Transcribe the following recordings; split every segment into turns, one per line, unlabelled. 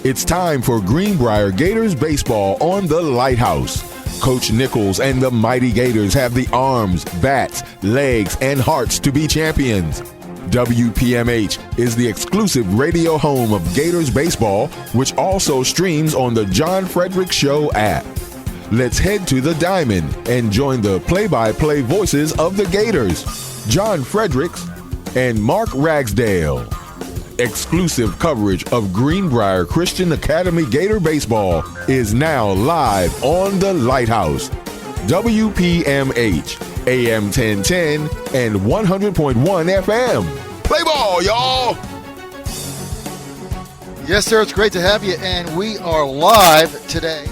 It's time for Greenbrier Gators Baseball on the Lighthouse. Coach Nichols and the mighty Gators have the arms, bats, legs, and hearts to be champions. WPMH is the exclusive radio home of Gators Baseball, which also streams on the John Fredericks Show app. Let's head to the Diamond and join the play-by-play voices of the Gators, John Fredericks and Mark Ragsdale. Exclusive coverage of Greenbrier Christian Academy Gator Baseball is now live on the Lighthouse. WPMH, AM 1010 and 100.1 FM. Play ball, y'all!
Yes, sir. It's great to have you, and we are live today.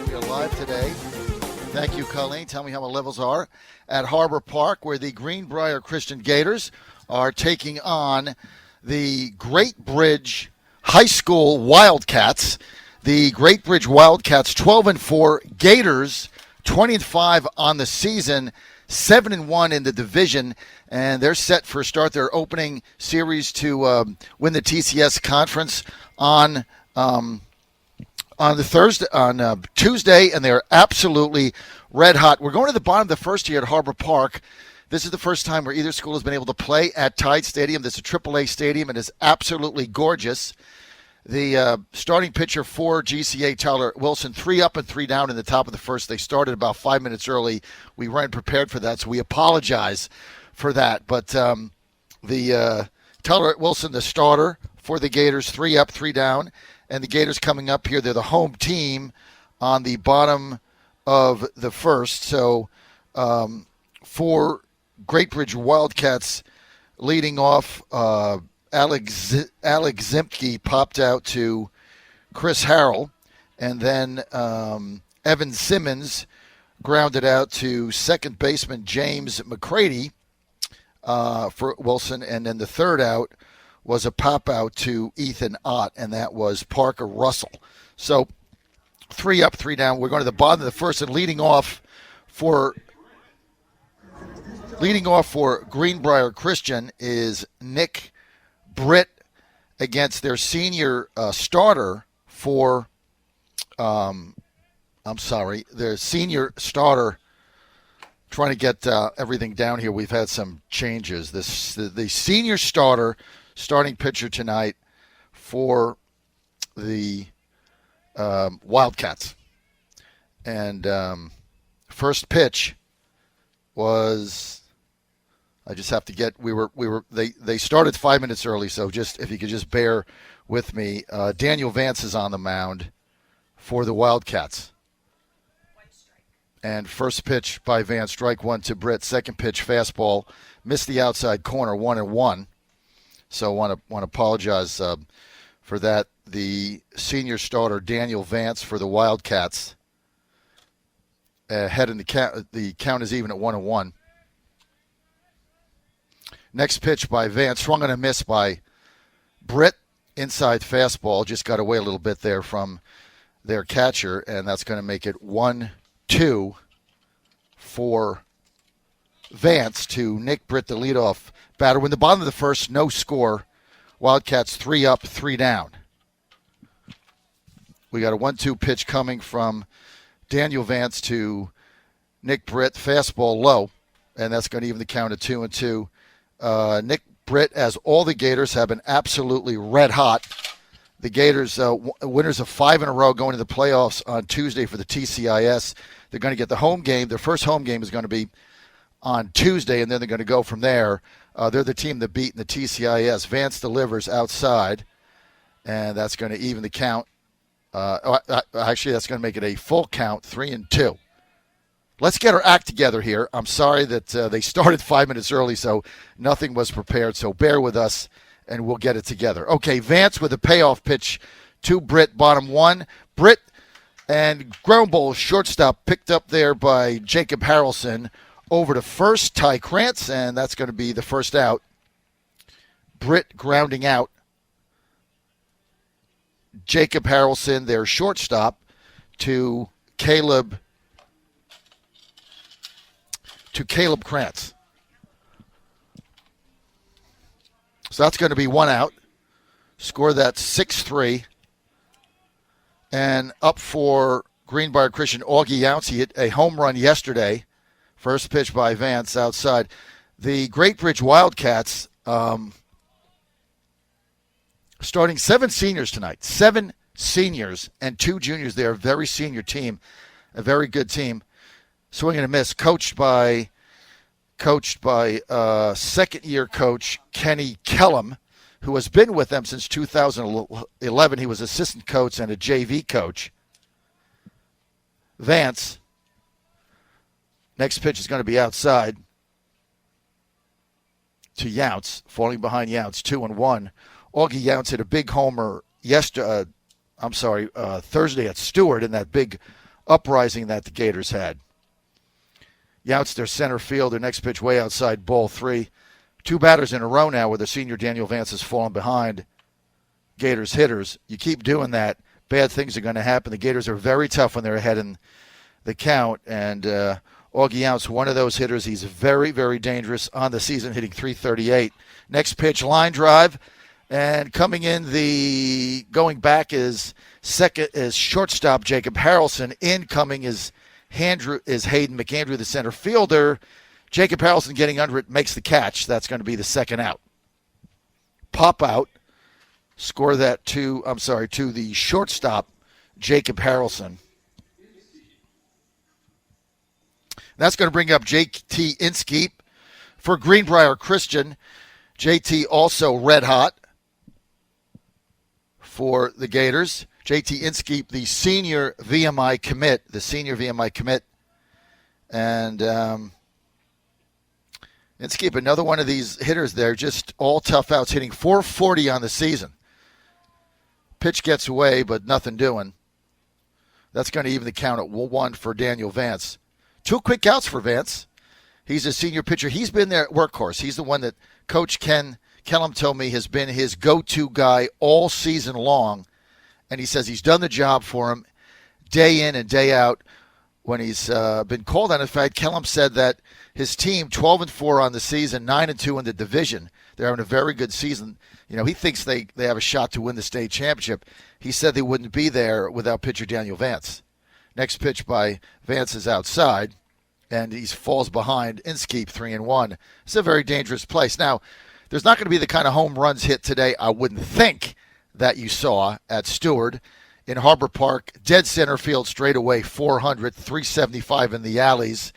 We are live today. Thank you, Colleen. Tell me how my levels are at Harbor Park, where the Greenbrier Christian Gators are taking on the Great Bridge High School Wildcats. The Great Bridge Wildcats 12-4, Gators 20-5 on the season, 7-1 in the division, and they're set for start their opening series to win the TCS conference on Tuesday, and they're absolutely red hot. We're going to the bottom of the first here at Harbor Park. This is the first time where either school has been able to play at Tide Stadium. This is a AAA stadium and is absolutely gorgeous. The starting pitcher for GCA, Tyler Wilson, 3 up and 3 down in the top of the first. They started about 5 minutes early. We weren't prepared for that, so we apologize for that. But the Tyler Wilson, the starter for the Gators, 3 up, 3 down. And the Gators coming up here, they're the home team on the bottom of the first. So for Great Bridge Wildcats leading off, Alex Zimke popped out to Chris Harrell, and then Evan Simmons grounded out to second baseman James McCready for Wilson, and then the third out was a pop out to Ethan Ott, and that was Parker Russell. So 3 up, 3 down. We're going to the bottom of the first, and leading off for Greenbrier Christian is Nick Britt against their senior starter for their senior starter. Trying to get everything down here. We've had some changes. The senior starting pitcher tonight for the Wildcats. And first pitch was, I just have to get, they started 5 minutes early, so just, if you could just bear with me. Daniel Vance is on the mound for the Wildcats. And first pitch by Vance, strike one to Britt. Second pitch, fastball, missed the outside corner, 1-1. So want to apologize for that. The senior starter, Daniel Vance, for the Wildcats, head in the count. The count is even at 1-1. Next pitch by Vance, swung on a miss by Britt. Inside fastball, just got away a little bit there from their catcher, and that's going to make it 1-2 for Vance to Nick Britt, the leadoff batter. In the bottom of the first, no score. Wildcats 3 up, 3 down. We got a 1-2 pitch coming from Daniel Vance to Nick Britt, fastball low, and that's going to even the count at 2-2. Nick Britt, as all the Gators, have been absolutely red hot. The Gators, winners of 5 in a row, going to the playoffs on Tuesday for the TCIS. They're going to get the home game. Their first home game is going to be on Tuesday, and then they're going to go from there. They're the team that beat in the TCIS. Vance delivers outside, and that's going to even the count. Actually, that's going to make it a full count, 3-2. Let's get our act together here. I'm sorry that they started 5 minutes early, so nothing was prepared. So bear with us, and we'll get it together. Okay, Vance with a payoff pitch to Britt, bottom one. Britt and ground ball, shortstop, picked up there by Jacob Harrelson. Over to first, Ty Krantz, and that's going to be the first out. Britt grounding out. Jacob Harrelson, their shortstop, to Caleb Krantz. So that's going to be 1 out Score that 6-3. And up for Greenbrier Christian, Augie Younts. He hit a home run yesterday. First pitch by Vance outside. The Great Bridge Wildcats starting 7 seniors tonight. 7 seniors and 2 juniors. They're a very senior team, a very good team. Swing and a miss, coached by second-year coach Kenny Kellum, who has been with them since 2011. He was assistant coach and a JV coach. Vance. Next pitch is going to be outside to Younts, falling behind Younts, 2-1. Augie Younts hit a big homer Thursday at Stewart in that big uprising that the Gators had. Younts, their center fielder. Next pitch way outside, ball 3. 2 batters in a row now where the senior Daniel Vance has fallen behind Gators hitters. You keep doing that, bad things are going to happen. The Gators are very tough when they're ahead in the count, and Augie Younts, one of those hitters. He's very, very dangerous on the season, hitting .338. Next pitch, line drive, and coming in going back is shortstop Jacob Harrelson. Incoming is Hayden McAndrew, the center fielder. Jacob Harrelson getting under it, makes the catch. That's going to be the second out. Pop out. Score that to the shortstop, Jacob Harrelson. That's going to bring up JT Inskeep for Greenbrier Christian. JT also red hot for the Gators. JT Inskeep, the senior VMI commit. And Inskeep, another one of these hitters there, just all tough outs, hitting .440 on the season. Pitch gets away, but nothing doing. That's going to even the count at 1 for Daniel Vance. 2 quick outs for Vance. He's a senior pitcher. He's been their workhorse. He's the one that Coach Kellum told me has been his go-to guy all season long. And he says he's done the job for him day in and day out when he's been called on. In fact, Kellum said that his team, 12-4 on the season, 9-2 in the division. They're having a very good season. You know, he thinks they have a shot to win the state championship. He said they wouldn't be there without pitcher Daniel Vance. Next pitch by Vance is outside, and he falls behind Inskeep, 3-1. It's a very dangerous place. Now, there's not going to be the kind of home runs hit today, I wouldn't think, that you saw at Stewart. In Harbor Park, dead center field straightaway, 400, 375 in the alleys,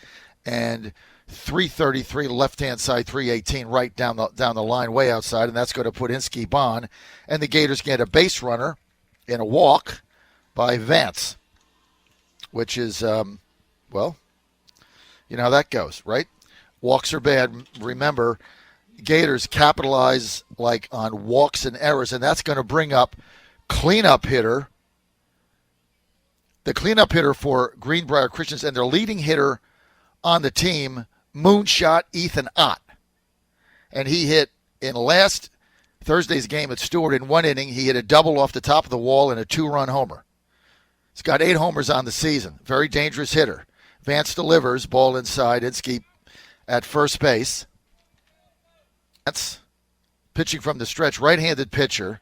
and 333 left-hand side, 318 right down the line, way outside, and that's going to put Inskeep on. And the Gators get a base runner in a walk by Vance, which is, you know how that goes, right? Walks are bad. Remember, Gators capitalize like on walks and errors, and that's going to bring up cleanup hitter. The cleanup hitter for Greenbrier Christians, and their leading hitter on the team, Moonshot Ethan Ott. And he hit in last Thursday's game at Stewart in 1 inning. He hit a double off the top of the wall and a 2-run homer. He's got 8 homers on the season. Very dangerous hitter. Vance delivers, ball inside. Inskeep at first base. That's pitching from the stretch, right-handed pitcher.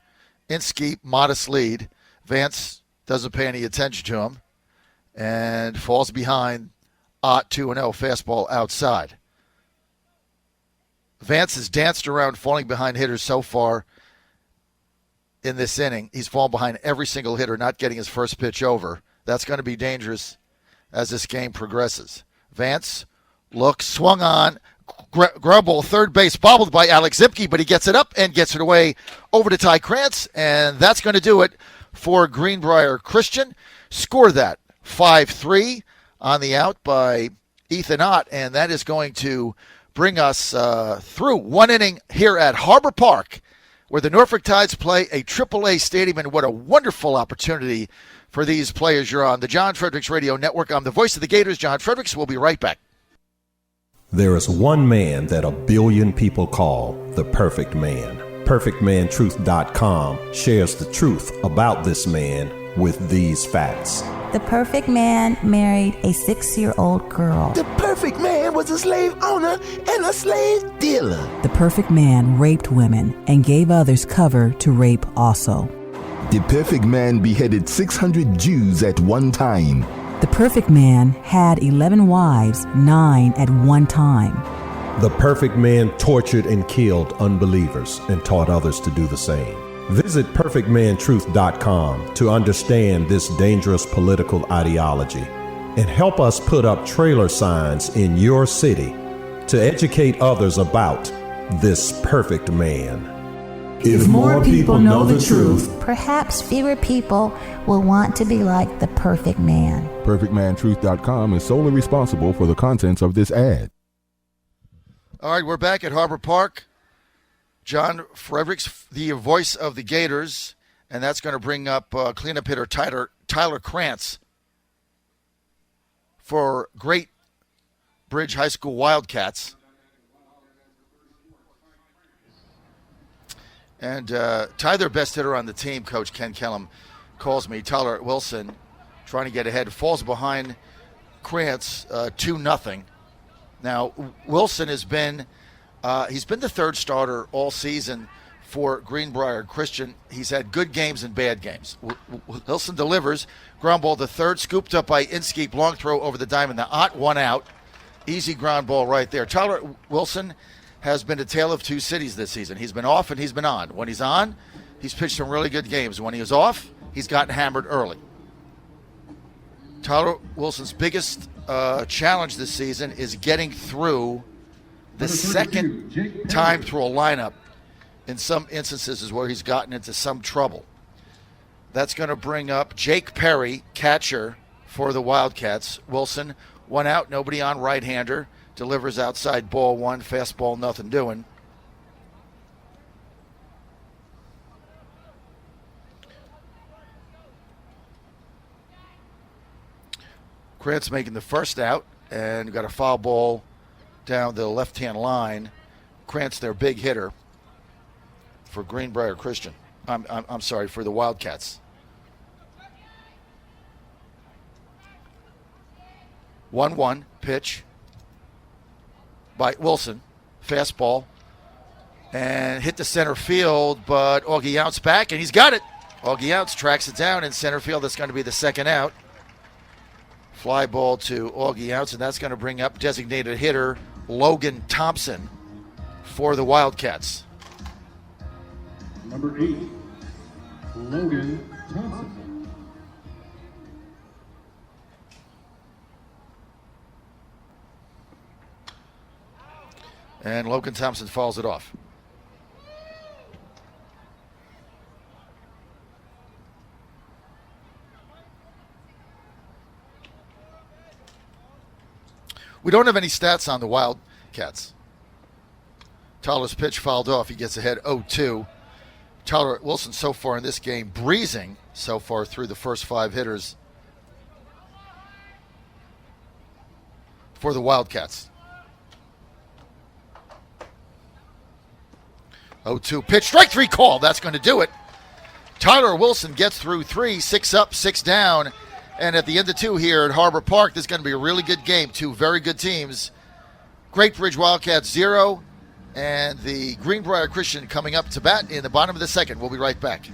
Inskeep, modest lead. Vance doesn't pay any attention to him and falls behind Ott, 2-0, fastball outside. Vance has danced around falling behind hitters so far in this inning. He's fallen behind every single hitter, not getting his first pitch over. That's going to be dangerous as this game progresses. Vance looks, swung on, ground ball, third base, bobbled by Alex Zipke, but he gets it up and gets it away over to Ty Krantz, and that's going to do it for Greenbrier Christian. Score that 5-3 on the out by Ethan Ott, and that is going to bring us through 1 inning here at Harbor Park, where the Norfolk Tides play a AAA stadium, and what a wonderful opportunity for these players. You're on the John Fredericks Radio Network. I'm the voice of the Gators, John Fredericks. We'll be right back.
There is one man that a billion people call the perfect man. PerfectManTruth.com shares the truth about this man with these facts.
The perfect man married a 6-year-old girl.
The perfect man
was a slave owner and a slave dealer.
The perfect man raped women and gave others cover to rape also.
The perfect man beheaded 600 Jews at one time.
The perfect man had 11 wives, 9 at one time.
The perfect man tortured and killed unbelievers and taught others to do the same. Visit perfecmantruth.com to understand this dangerous political ideology and help us put up trailer signs in your city to educate others about this perfect man.
If more people know the truth,
perhaps fewer people will want to be like the perfect man.
Perfecmantruth.com is solely responsible for the contents of this ad.
All right, we're back at Harbor Park. John Fredericks, the voice of the Gators, and that's going to bring up cleanup hitter Tyler Krantz for Great Bridge High School Wildcats. And Ty, their best hitter on the team, Coach Ken Kellum calls me. Tyler Wilson, trying to get ahead, falls behind Krantz 2-0. Now, Wilson has been he's been the third starter all season for Greenbrier Christian. He's had good games and bad games. Wilson delivers. Ground ball, the third, scooped up by Inskeep. Long throw over the diamond. The Ott, 1 out. Easy ground ball right there. Tyler Wilson has been a tale of two cities this season. He's been off and he's been on. When he's on, he's pitched some really good games. When he was off, he's gotten hammered early. Tyler Wilson's biggest challenge this season is getting through the second time through a lineup. In some instances is where he's gotten into some trouble. That's going to bring up Jake Perry, catcher for the Wildcats. Wilson, 1 out, nobody on, right-hander. Delivers outside, ball 1, fastball, nothing doing. Krantz making the first out, and got a foul ball down the left-hand line. Krantz, their big hitter for Greenbrier Christian. I'm sorry, for the Wildcats. 1-1 pitch by Wilson, fastball, and hit the center field, but Augie Outs back, and he's got it. Augie Outs tracks it down in center field. That's going to be the second out. Fly ball to Augie Outs, and that's going to bring up designated hitter Logan Thompson for the Wildcats.
Number 8, Logan Thompson.
And Logan Thompson fouls it off. We don't have any stats on the Wildcats. Tyler's pitch fouled off. He gets ahead 0-2. Tyler Wilson so far in this game breezing so far through the first 5 hitters for the Wildcats. 0-2 pitch, strike 3 call. That's going to do it. Tyler Wilson gets through 3, 6 up, 6 down. And at the end of 2 here at Harbor Park, this is going to be a really good game. 2 very good teams. Great Bridge Wildcats 0, and the Greenbrier Christian coming up to bat in the bottom of the second. We'll be right back.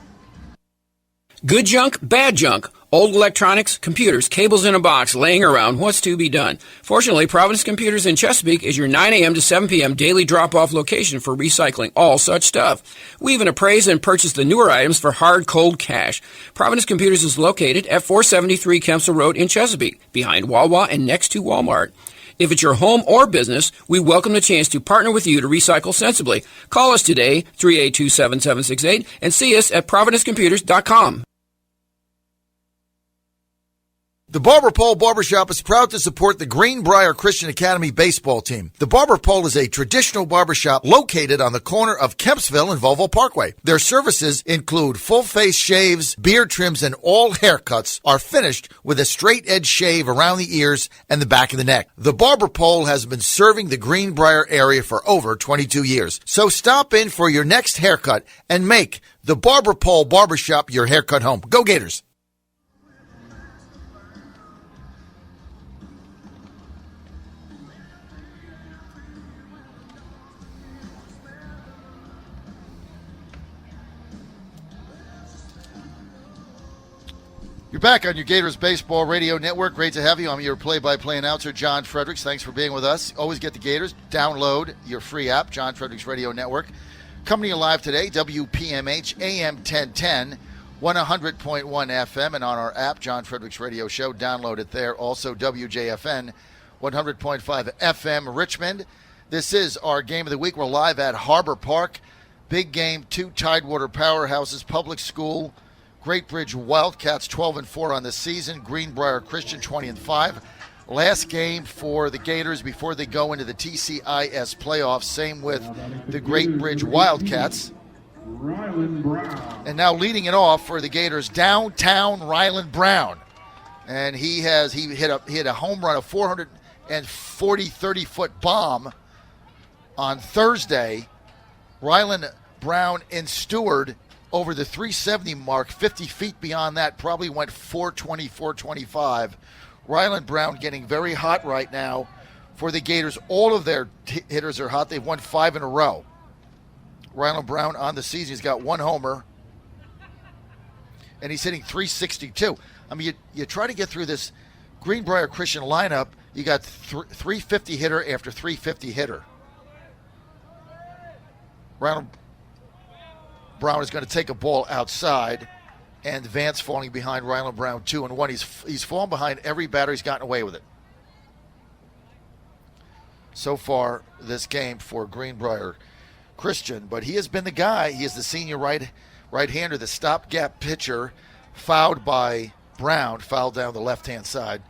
Good junk, bad junk. Old electronics, computers, cables in a box laying around. What's to be done? Fortunately, Providence Computers in Chesapeake is your 9 a.m. to 7 p.m. daily drop-off location for recycling all such stuff. We even appraise and purchase the newer items for hard, cold cash. Providence Computers is located at 473 Kempsell Road in Chesapeake, behind Wawa and next to Walmart. If it's your home or business, we welcome the chance to partner with you to recycle sensibly. Call us today, 382-7768, and see us at providencecomputers.com.
The Barber Pole Barbershop is proud to support the Greenbrier Christian Academy baseball team. The Barber Pole is a traditional barbershop located on the corner of Kempsville and Volvo Parkway. Their services include full-face shaves, beard trims, and all haircuts are finished with a straight-edge shave around the ears and the back of the neck. The Barber Pole has been serving the Greenbrier area for over 22 years. So stop in for your next haircut and make the Barber Pole Barbershop your haircut home. Go Gators! You're back on your Gators Baseball Radio Network. Great to have you. I'm your play-by-play announcer, John Fredericks. Thanks for being with us. Always get the Gators. Download your free app, John Fredericks Radio Network. Coming to you live today, WPMH AM 1010, 100.1 FM, and on our app, John Fredericks Radio Show. Download it there. Also, WJFN, 100.5 FM, Richmond. This is our game of the week. We're live at Harbor Park. Big game, two Tidewater powerhouses, Public School, Great Bridge Wildcats 12-4 on the season. Greenbrier Christian 20-5. Last game for the Gators before they go into the TCIS playoffs. Same with the Great Bridge Wildcats. And now leading it off for the Gators, downtown Ryland Brown. And he hit a home run, a 30-foot bomb on Thursday. Ryland Brown and Stewart over the 370 mark, 50 feet beyond that, probably went 420, 425. Ryland Brown getting very hot right now for the Gators. All of their hitters are hot. They've won 5 in a row. Ryland Brown on the season, he's got 1 homer, and he's hitting 362. I mean, you try to get through this Greenbrier Christian lineup, you got 350 hitter after 350 hitter. Ryland Brown is going to take a ball outside, and Vance falling behind Ryland Brown 2-1. He's fallen behind every batter. He's gotten away with it. So far, this game for Greenbrier Christian, but he has been the guy. He is the senior right-hander, the stopgap pitcher, fouled by Brown, fouled down the left-hand side,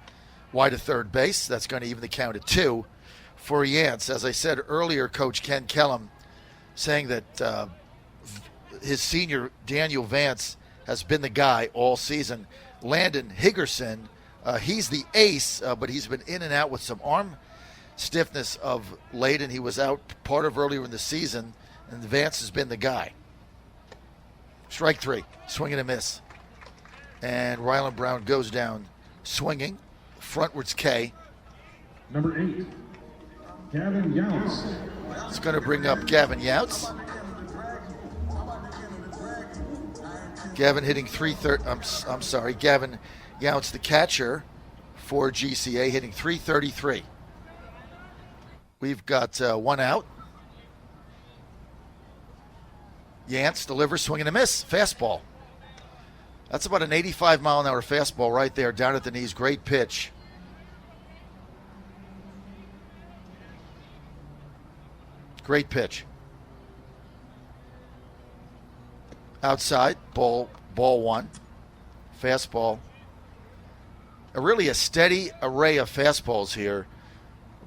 wide of third base. That's going to even the count at 2 for Yance. As I said earlier, Coach Ken Kellum saying that his senior, Daniel Vance, has been the guy all season. Landon Higgerson, he's the ace, but he's been in and out with some arm stiffness of late, and he was out part of earlier in the season, and Vance has been the guy. Strike 3, swing and a miss. And Ryland Brown goes down swinging, frontwards K.
Number 8, Gavin Younts.
It's going to bring up Gavin Younts. Gavin hitting 330. I'm sorry, Gavin Younts, the catcher for GCA, hitting 333. We've got 1 out. Yance delivers, swing and a miss, fastball. That's about an 85-mile-an-hour fastball right there, down at the knees. Great pitch. Great pitch. Outside, ball 1. Fastball. Really a steady array of fastballs here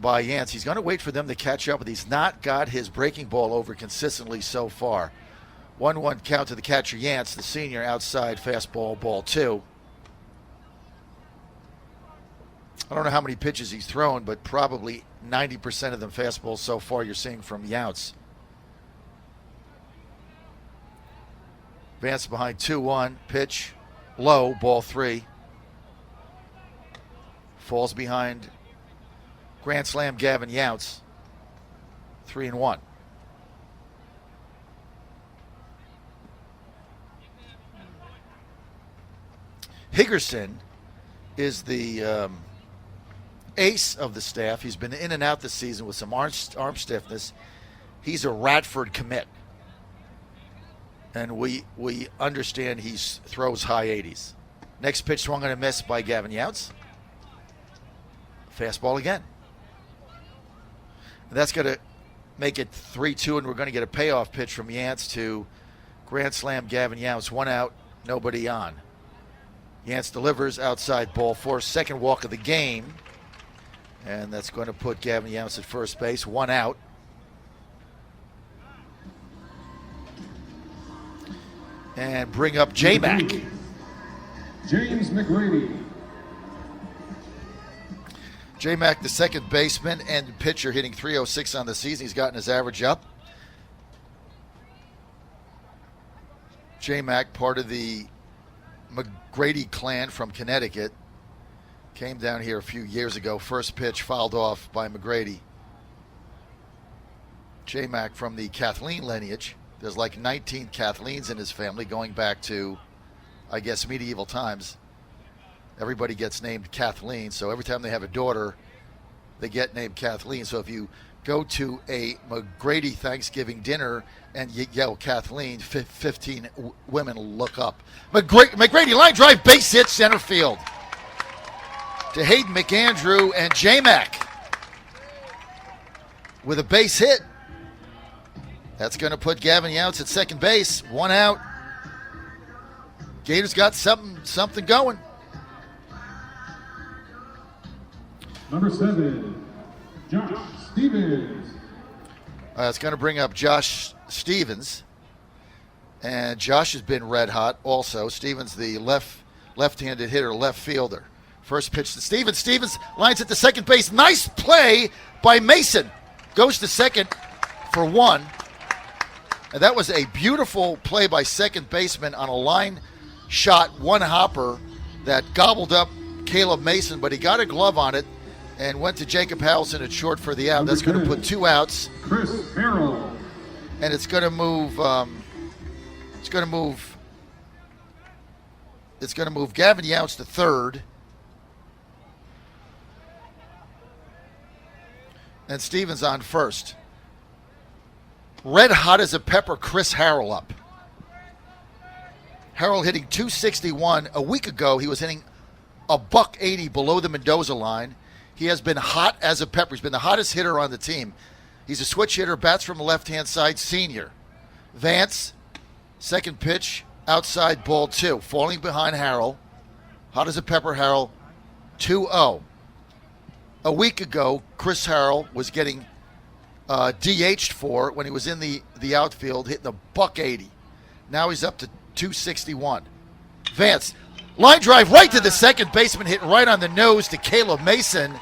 by Yance. He's going to wait for them to catch up, but he's not got his breaking ball over consistently so far. 1-1 count to the catcher, Yance, the senior, outside fastball, ball 2. I don't know how many pitches he's thrown, but probably 90% of them fastballs so far you're seeing from Younts. Vance behind 2-1, pitch, low, ball 3. Falls behind Grand Slam Gavin Younts, 3-1. Higgerson is the ace of the staff. He's been in and out this season with some arm stiffness. He's a Radford commit. And we understand he throws high 80s. Next pitch swung and a miss by Gavin Younts. Fastball again. And that's going to make it 3-2, and we're going to get a payoff pitch from Yance to Grand Slam Gavin Younts. 1 out, nobody on. Yance delivers outside, ball 4, second walk of the game. And that's going to put Gavin Younts at first base. 1 out. And bring up J-Mac.
James McGrady.
J-Mac, the second baseman and pitcher, hitting 306 on the season. He's gotten his average up. J-Mac, part of the McGrady clan from Connecticut, came down here a few years ago. First pitch fouled off by McGrady. J-Mac from the Kathleen lineage. There's like 19 Kathleens in his family going back to, I guess, medieval times. everybody gets named Kathleen. So every time they have a daughter, they get named Kathleen. So if you go to a McGrady Thanksgiving dinner and you yell Kathleen, 15 women will look up. McGrady line drive, base hit, center field to Hayden McAndrew, and J-Mac with a base hit. That's going to put Gavin Younts at second base. 1 out. Gators got something going.
Number 7, Josh Stevens.
It's going to bring up Josh Stevens. And Josh has been red hot also. Stevens, the left-handed hitter, left fielder. First pitch to Stevens. Stevens lines at the second base. Nice play by Mason. Goes to second for 1. And that was a beautiful play by second baseman on a line shot, 1 hopper that gobbled up Caleb Mason, but he got a glove on it and went to Jacob Harrelson at short for the out. That's going to put 2 outs.
Chris Harrell.
And it's going to move. It's going to move Gavin Younts to third. And Stevens on first. Red hot as a pepper, Chris Harrell up. Harrell hitting .261. A week ago, he was hitting a .180 below the Mendoza line. He has been hot as a pepper. He's been the hottest hitter on the team. He's a switch hitter, bats from the left-hand side, senior. Vance, second pitch, outside ball 2. Falling behind Harrell. Hot as a pepper, Harrell, 2-0. A week ago, Chris Harrell was getting DH'd for when he was in the outfield, hitting a .180. Now he's up to .261. Vance, line drive right to the second baseman, hit right on the nose to Caleb Mason,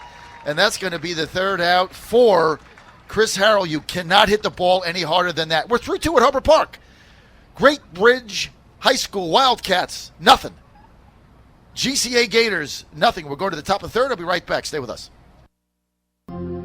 and that's going to be the third out for Chris Harrell. You cannot hit the ball any harder than that. We're 3-2 at Harbor Park. Great Bridge High School Wildcats, nothing. GCA Gators, nothing. We're going to the top of the third. I'll be right back. Stay with us.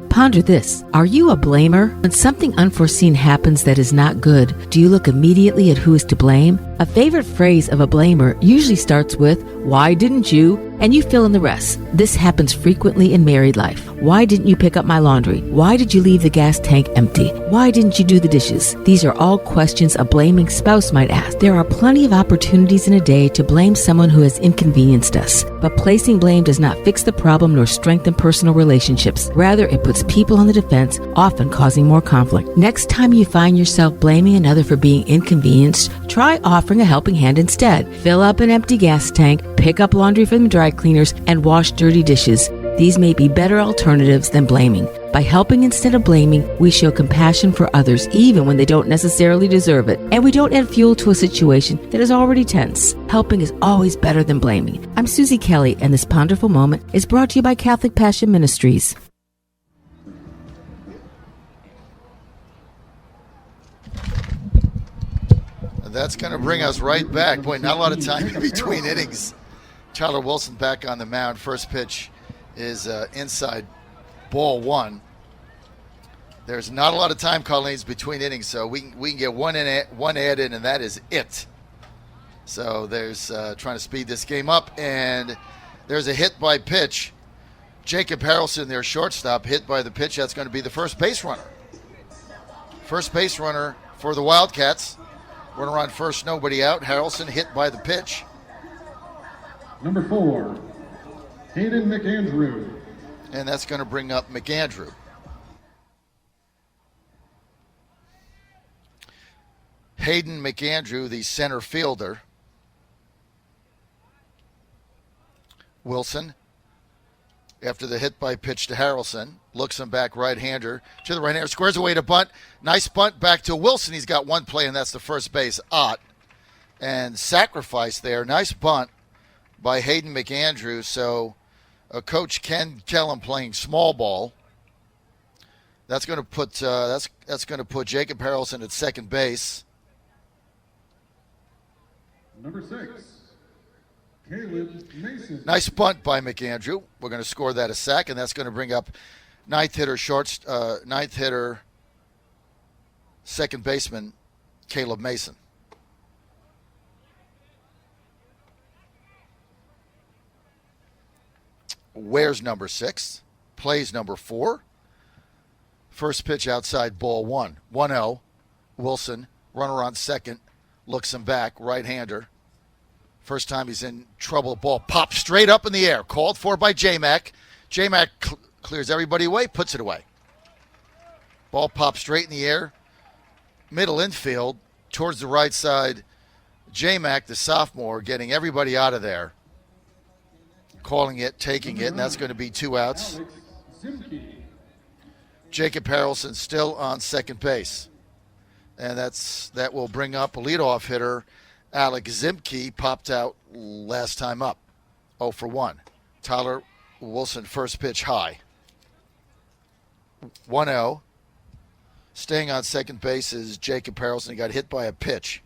Ponder this. Are you a blamer? When something unforeseen happens that is not good, do you look immediately at who is to blame? A favorite phrase of a blamer usually starts with, "Why didn't you?" And you fill in the rest. This happens frequently in married life. Why didn't you pick up my laundry? Why did you leave the gas tank empty? Why didn't you do the dishes? These are all questions a blaming spouse might ask. There are plenty of opportunities in a day to blame someone who has inconvenienced us. But placing blame does not fix the problem nor strengthen personal relationships. Rather, it puts people on the defense, often causing more conflict. Next time you find yourself blaming another for being inconvenienced, try offering a helping hand instead. Fill up an empty gas tank, pick up laundry from the dry cleaners, and wash dirty dishes. These may be better alternatives than blaming. By helping instead of blaming, we show compassion for others even when they don't necessarily deserve it. And we don't add fuel to a situation that is already tense. Helping is always better than blaming. I'm Susie Kelly, and this Ponderful Moment is brought to you by Catholic Passion Ministries.
That's going to bring us right back. Boy, not a lot of time in between innings. Tyler Wilson back on the mound. First pitch is inside ball 1. There's not a lot of time, Colleen's, between innings, so we can get one ad in, and that is it. So there's trying to speed this game up, and there's a hit by pitch. Jacob Harrelson, their shortstop, hit by the pitch. That's going to be the first base runner. First base runner for the Wildcats. Runner on first, nobody out. Harrelson hit by the pitch.
Number 4, Hayden McAndrew.
And that's going to bring up McAndrew. Hayden McAndrew, the center fielder. Wilson, after the hit by pitch to Harrelson, looks him back, right-hander to the right-hander, squares away to bunt. Nice bunt back to Wilson. He's got one play, and that's the first base, Ott. And sacrifice there. Nice bunt by Hayden McAndrew. So Coach Ken Kellum playing small ball. That's going to put that's going to put Jacob Harrelson at second base.
Number 6, Caleb Mason.
Nice bunt by McAndrew. We're going to score that a sack, and that's going to bring up ninth hitter, second baseman, Caleb Mason. wears number 6, plays number 4. First pitch outside, ball 1. 1-0. Wilson, runner on second, looks him back, right-hander. First time he's in trouble. Ball pops straight up in the air. Called for by J-Mac. J-Mac clears everybody away, puts it away. Ball pops straight in the air. Middle infield, towards the right side. J-Mac, the sophomore, getting everybody out of there. Calling it, taking it, and that's going to be 2 outs. Jacob Harrelson still on second base. And that will bring up a leadoff hitter. Alex Zimke popped out last time up. 0 for 1. Tyler Wilson, first pitch high. 1-0. Staying on second base is Jacob Harrelson. He got hit by a pitch.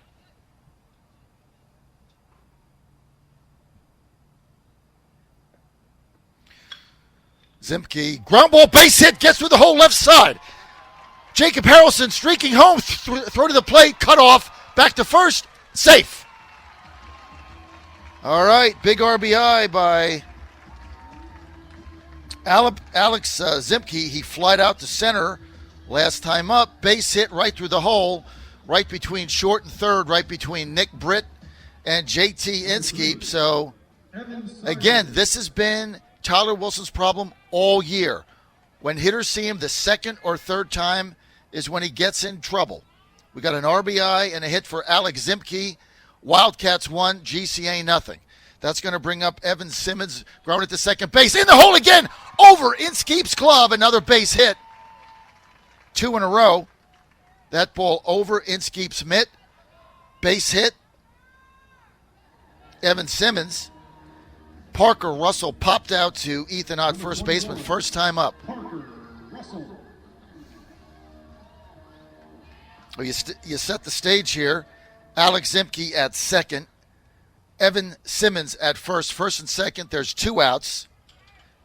Zimke, ground ball, base hit, gets through the whole left side. Jacob Harrelson streaking home, throw to the plate, cut off, back to first, safe. All right, big RBI by Alex Zimke. He flied out to center last time up, base hit right through the hole, right between short and third, right between Nick Britt and JT Inskeep. So, again, this has been Tyler Wilson's problem all year. When hitters see him the second or third time is when he gets in trouble. We got an RBI and a hit for Alex Zimke. Wildcats 1, GCA nothing. That's going to bring up Evan Simmons, grounded to second base. In the hole again, over Inskeep's glove, another base hit. 2 in a row. That ball over Inskeep's mitt. Base hit. Evan Simmons. Parker Russell popped out to Ethan Ott, first baseman, first time up. Well, you set the stage here. Alex Zimke at second. Evan Simmons at first. First and second, there's 2 outs.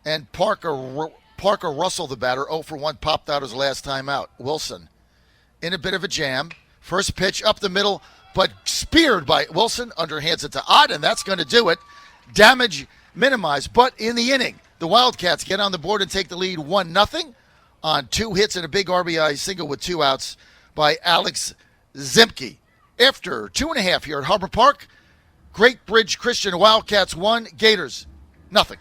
And Parker Russell, the batter, 0 for 1, popped out his last time out. Wilson in a bit of a jam. First pitch up the middle, but speared by Wilson. Underhands it to Ott, and that's going to do it. Damage minimized. But in the inning, the Wildcats get on the board and take the lead 1-0 on 2 hits and a big RBI single with 2 outs by Alex Zimke. After 2.5 here at Harbor Park, Great Bridge Christian Wildcats 1, Gators nothing.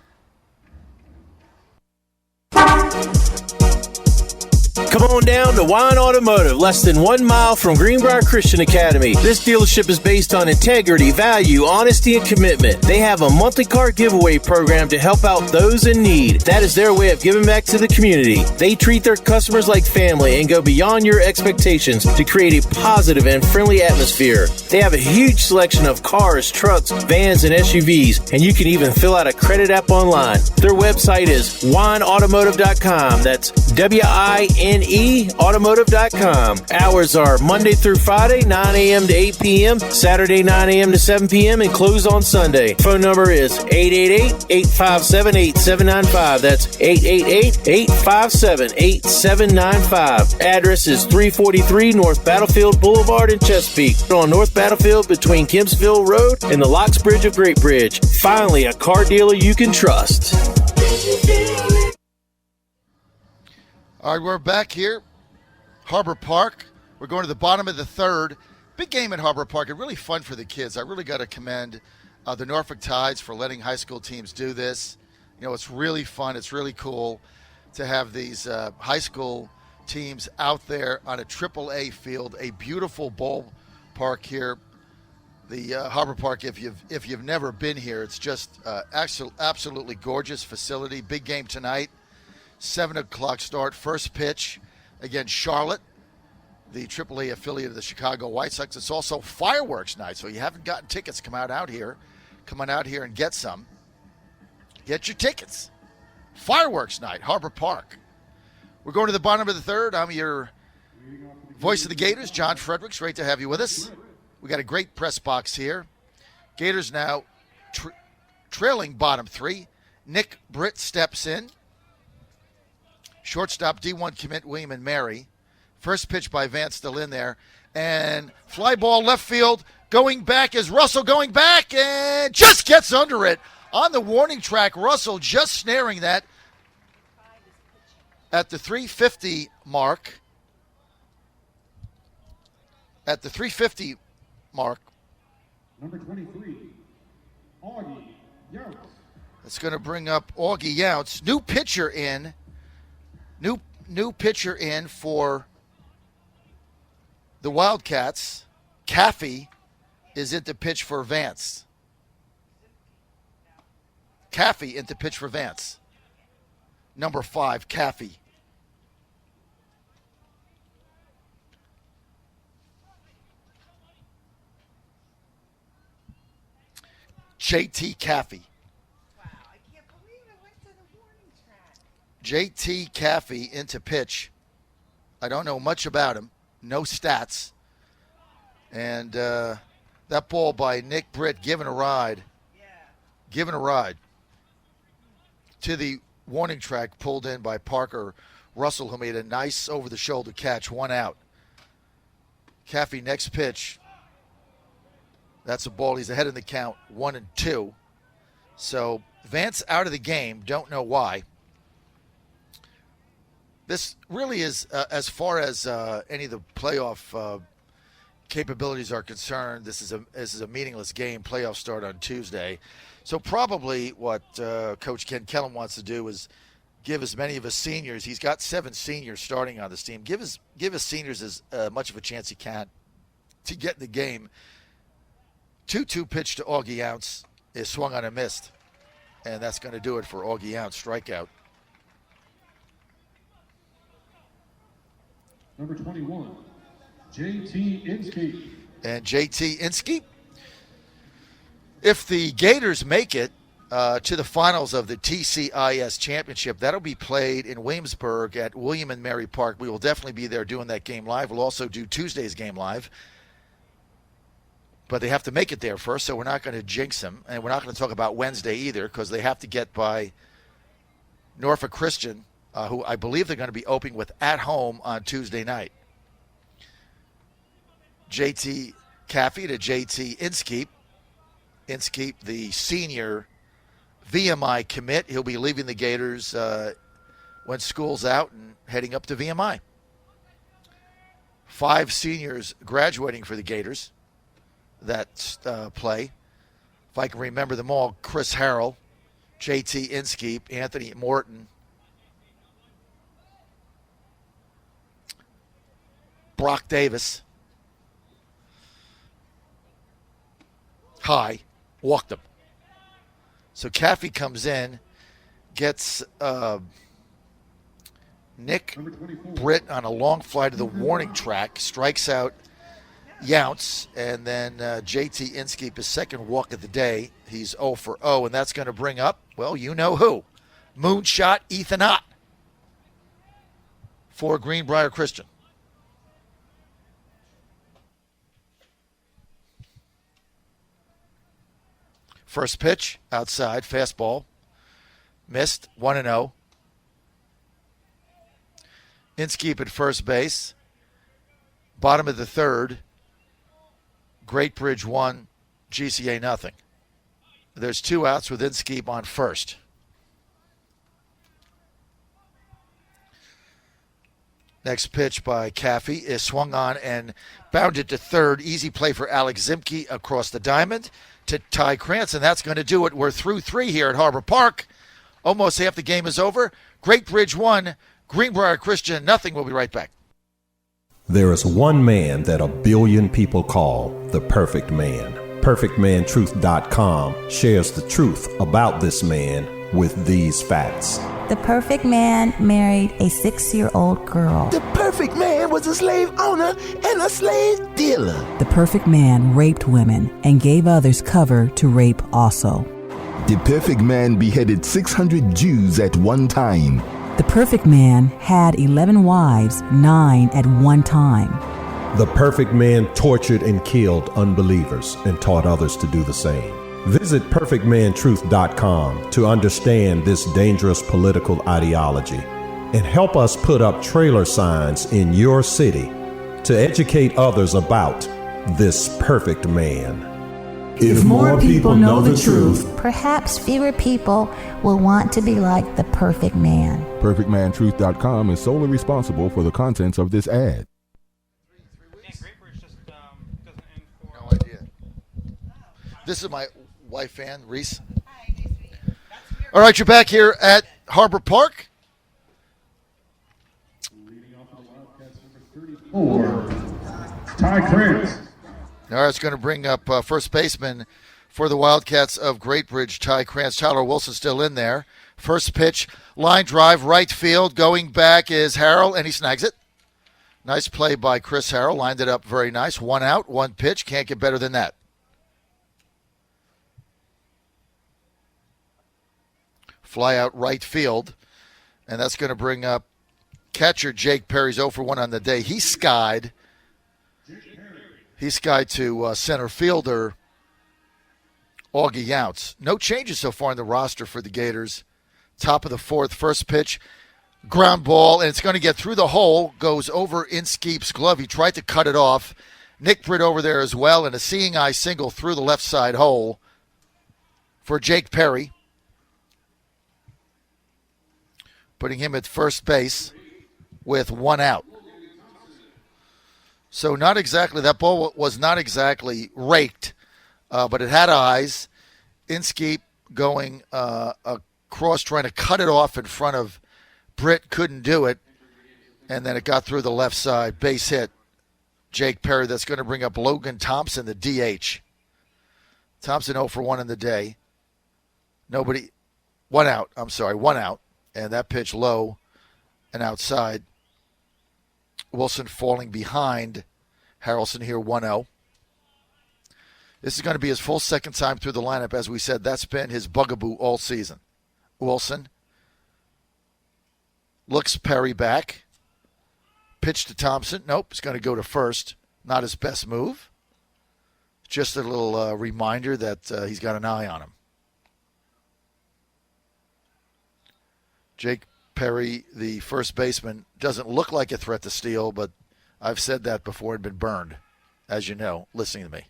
Come on down to Wine Automotive, less than 1 mile from Greenbrier Christian Academy. This dealership is based on integrity, value, honesty, and commitment. They have a monthly car giveaway program to help out those in need. That is their way of giving back to the community. They treat their customers like family and go beyond your expectations to create a positive and friendly atmosphere. They have a huge selection of cars, trucks, vans, and SUVs, and you can even fill out a credit app online. Their website is wineautomotive.com. That's WINE automotive.com. Hours are Monday through Friday, 9 a.m. to 8 p.m., Saturday, 9 a.m. to 7 p.m., and close on Sunday. Phone number is 888-857-8795. That's 888-857-8795. Address is 343 North Battlefield Boulevard in Chesapeake, on North Battlefield between Kempsville Road and the Locks Bridge of Great Bridge. Finally, a car dealer you can trust.
All right, we're back here, Harbor Park. We're going to the bottom of the third. Big game at Harbor Park. It's really fun for the kids. I really got to commend the Norfolk Tides for letting high school teams do this. You know, it's really fun. It's really cool to have these high school teams out there on a AAA field, a beautiful ballpark here. The Harbor Park, if you've never been here, it's just absolutely gorgeous facility. Big game tonight. 7 o'clock start, first pitch against Charlotte, the AAA affiliate of the Chicago White Sox. It's also fireworks night, so you haven't gotten tickets, come on out here and get some. Get your tickets. Fireworks night, Harbor Park. We're going to the bottom of the third. I'm your voice of the Gators, John Fredericks. Great to have you with us. We got a great press box here. Gators now trailing bottom 3. Nick Britt steps in. Shortstop, D1 commit William and Mary. First pitch by Vance still in there. And fly ball left field. Going back is Russell going back and just gets under it. On the warning track, Russell just snaring that at the 350 mark. At the 350 mark.
Number 23, Augie Younts.
It's going to bring up Augie Younts. New pitcher in. New pitcher in for the Wildcats. Caffey is in to pitch for Vance. Caffey in to pitch for Vance. Number 5, Caffey. JT Caffey.
Wow, I can't believe I went to the warning track.
JT Caffey into pitch. I don't know much about him. No stats. And that ball by Nick Britt giving a ride.
Yeah.
Giving a ride to the warning track, pulled in by Parker Russell, who made a nice over-the-shoulder catch, 1 out. Caffey, next pitch. That's a ball. He's ahead in the count, 1-2. So Vance out of the game. Don't know why. This really is, as far as any of the playoff capabilities are concerned, this is a meaningless game. Playoffs start on Tuesday. So probably what Coach Ken Kellum wants to do is give as many of his seniors. He's got 7 seniors starting on this team. Give his seniors as much of a chance he can to get in the game. 2-2 pitch to Augie Younts is swung on and missed. And that's going to do it for Augie Younts. Strikeout.
Number 21, JT Inskeep.
And JT Inskeep, if the Gators make it to the finals of the TCIS Championship, that'll be played in Williamsburg at William and Mary Park. We will definitely be there doing that game live. We'll also do Tuesday's game live. But they have to make it there first, so we're not going to jinx them. And we're not going to talk about Wednesday either, because they have to get by Norfolk Christian, who I believe they're going to be opening with at home on Tuesday night. JT Caffey to JT Inskeep. Inskeep, the senior VMI commit. He'll be leaving the Gators when school's out and heading up to VMI. 5 seniors graduating for the Gators that play. If I can remember them all, Chris Harrell, JT Inskeep, Anthony Morton, Brock Davis. High, walked him. So Caffey comes in, gets Nick Britt on a long fly to the warning track, strikes out Younts, and then JT Inskeep, his second walk of the day. He's 0 for 0, and that's going to bring up, well, you know who. Moonshot Ethan Ott for Greenbrier Christian. First pitch, outside, fastball. Missed, 1-0. Inskeep at first base. Bottom of the third. Great Bridge 1, GCA nothing. There's 2 outs with Inskeep on first. Next pitch by Caffey is swung on and bounded to third. Easy play for Alex Zimke across the diamond to Ty Cranston. That's going to do it. We're through 3 here at Harbor Park. Almost half the game is over. Great Bridge 1, Greenbrier Christian nothing. We'll be right back.
There is one man that a billion people call the perfect man. PerfectManTruth.com shares the truth about this man with these facts.
The perfect man married a 6-year-old girl.
The perfect man was a slave owner and a slave dealer.
The perfect man raped women and gave others cover to rape also.
The perfect man beheaded 600 Jews at one time.
The perfect man had 11 wives, 9 at one time.
The perfect man tortured and killed unbelievers and taught others to do the same. Visit PerfectManTruth.com to understand this dangerous political ideology and help us put up trailer signs in your city to educate others about this perfect man. If more people know the truth,
Perhaps fewer people will want to be like the perfect man.
PerfectManTruth.com is solely responsible for the contents of this ad.
No idea. This is my wife, Ann Reese. All right, you're back here at Harbor Park.
Leading off the Wildcats, number 34, Ty Krantz.
All right, it's going to bring up first baseman for the Wildcats of Great Bridge, Ty Krantz. Tyler Wilson still in there. First pitch, line drive, right field. Going back is Harrell, and he snags it. Nice play by Chris Harrell. Lined it up very nice. 1 out, 1 pitch. Can't get better than that. Fly out right field. And that's going to bring up catcher Jake Perry's 0 for 1 on the day. He skied to center fielder Augie Younts. No changes so far in the roster for the Gators. Top of the 4th, first pitch, ground ball, and it's going to get through the hole, goes over Inskeep's glove. He tried to cut it off. Nick Britt over there as well, and a seeing eye single through the left side hole for Jake Perry, putting him at first base with 1 out. So not exactly, that ball was not exactly raked, but it had eyes. Inskeep going across, trying to cut it off in front of Britt, couldn't do it. And then it got through the left side, base hit. Jake Perry, that's going to bring up Logan Thompson, the DH. Thompson 0 for 1 in the day. 1 out. And that pitch low and outside. Wilson falling behind Harrelson here, 1-0. This is going to be his full second time through the lineup. As we said, that's been his bugaboo all season. Wilson looks Perry back. Pitch to Thompson. Nope, he's going to go to first. Not his best move. Just a little reminder that he's got an eye on him. Jake Perry, the first baseman, doesn't look like a threat to steal, but I've said that before and been burned, as you know, listening to me.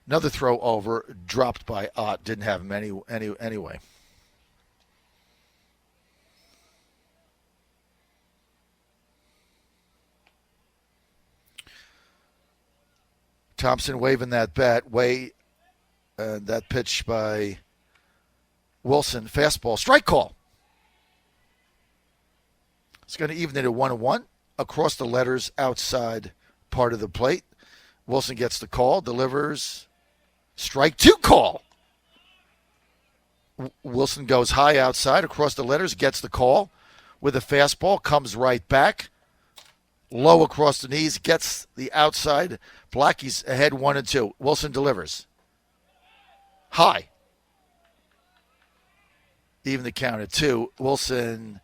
Another throw over, dropped by Ott. Didn't have him anyway. Thompson waving that bat. That pitch by Wilson. Fastball. Strike call. It's going to even it at 1-1 across the letters outside part of the plate. Wilson gets the call, delivers. Strike 2 call. Wilson goes high outside across the letters, gets the call with a fastball, comes right back. Low across the knees, gets the outside. Blackie's ahead 1-2. Wilson delivers. High. Even the count at 2. Wilson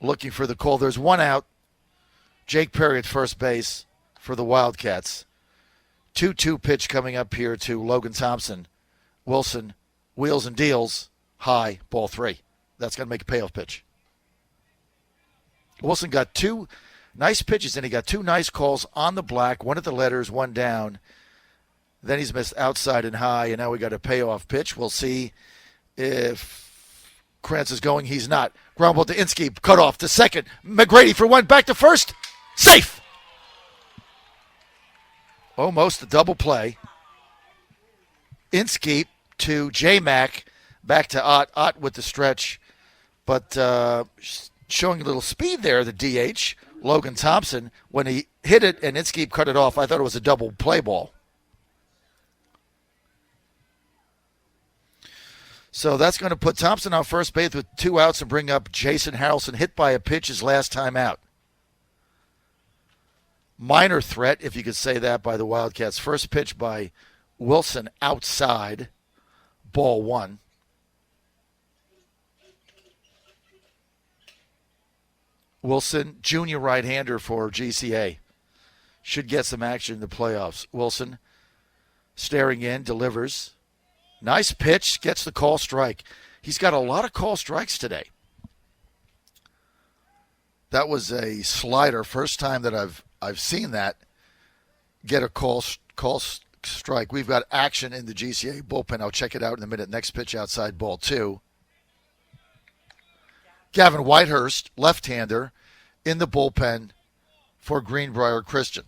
looking for the call. There's 1 out. Jake Perry at first base for the Wildcats. 2-2 pitch coming up here to Logan Thompson. Wilson wheels and deals. High, ball 3. That's going to make a payoff pitch. Wilson got 2 nice pitches, and he got 2 nice calls on the black. 1 at the letters, 1 down. Then he's missed outside and high, and now we got a payoff pitch. We'll see if Krantz is going. He's not. Ground ball to Inskeep. Cut off to second. McGrady for 1. Back to first. Safe. Almost a double play. Inskeep to J-Mac. Back to Ott. Ott with the stretch. But showing a little speed there, the DH, Logan Thompson. When he hit it and Inskeep cut it off, I thought it was a double play ball. So that's going to put Thompson on first base with 2 outs and bring up Jason Harrelson, hit by a pitch his last time out. Minor threat, if you could say that, by the Wildcats. First pitch by Wilson outside, ball 1. Wilson, junior right-hander for GCA. Should get some action in the playoffs. Wilson staring in, delivers. Nice pitch, gets the call strike. He's got a lot of call strikes today. That was a slider. First time that I've seen that get a call strike. We've got action in the GCA bullpen. I'll check it out in a minute. Next pitch outside, ball 2. Gavin Whitehurst, left-hander, in the bullpen for Greenbrier Christian.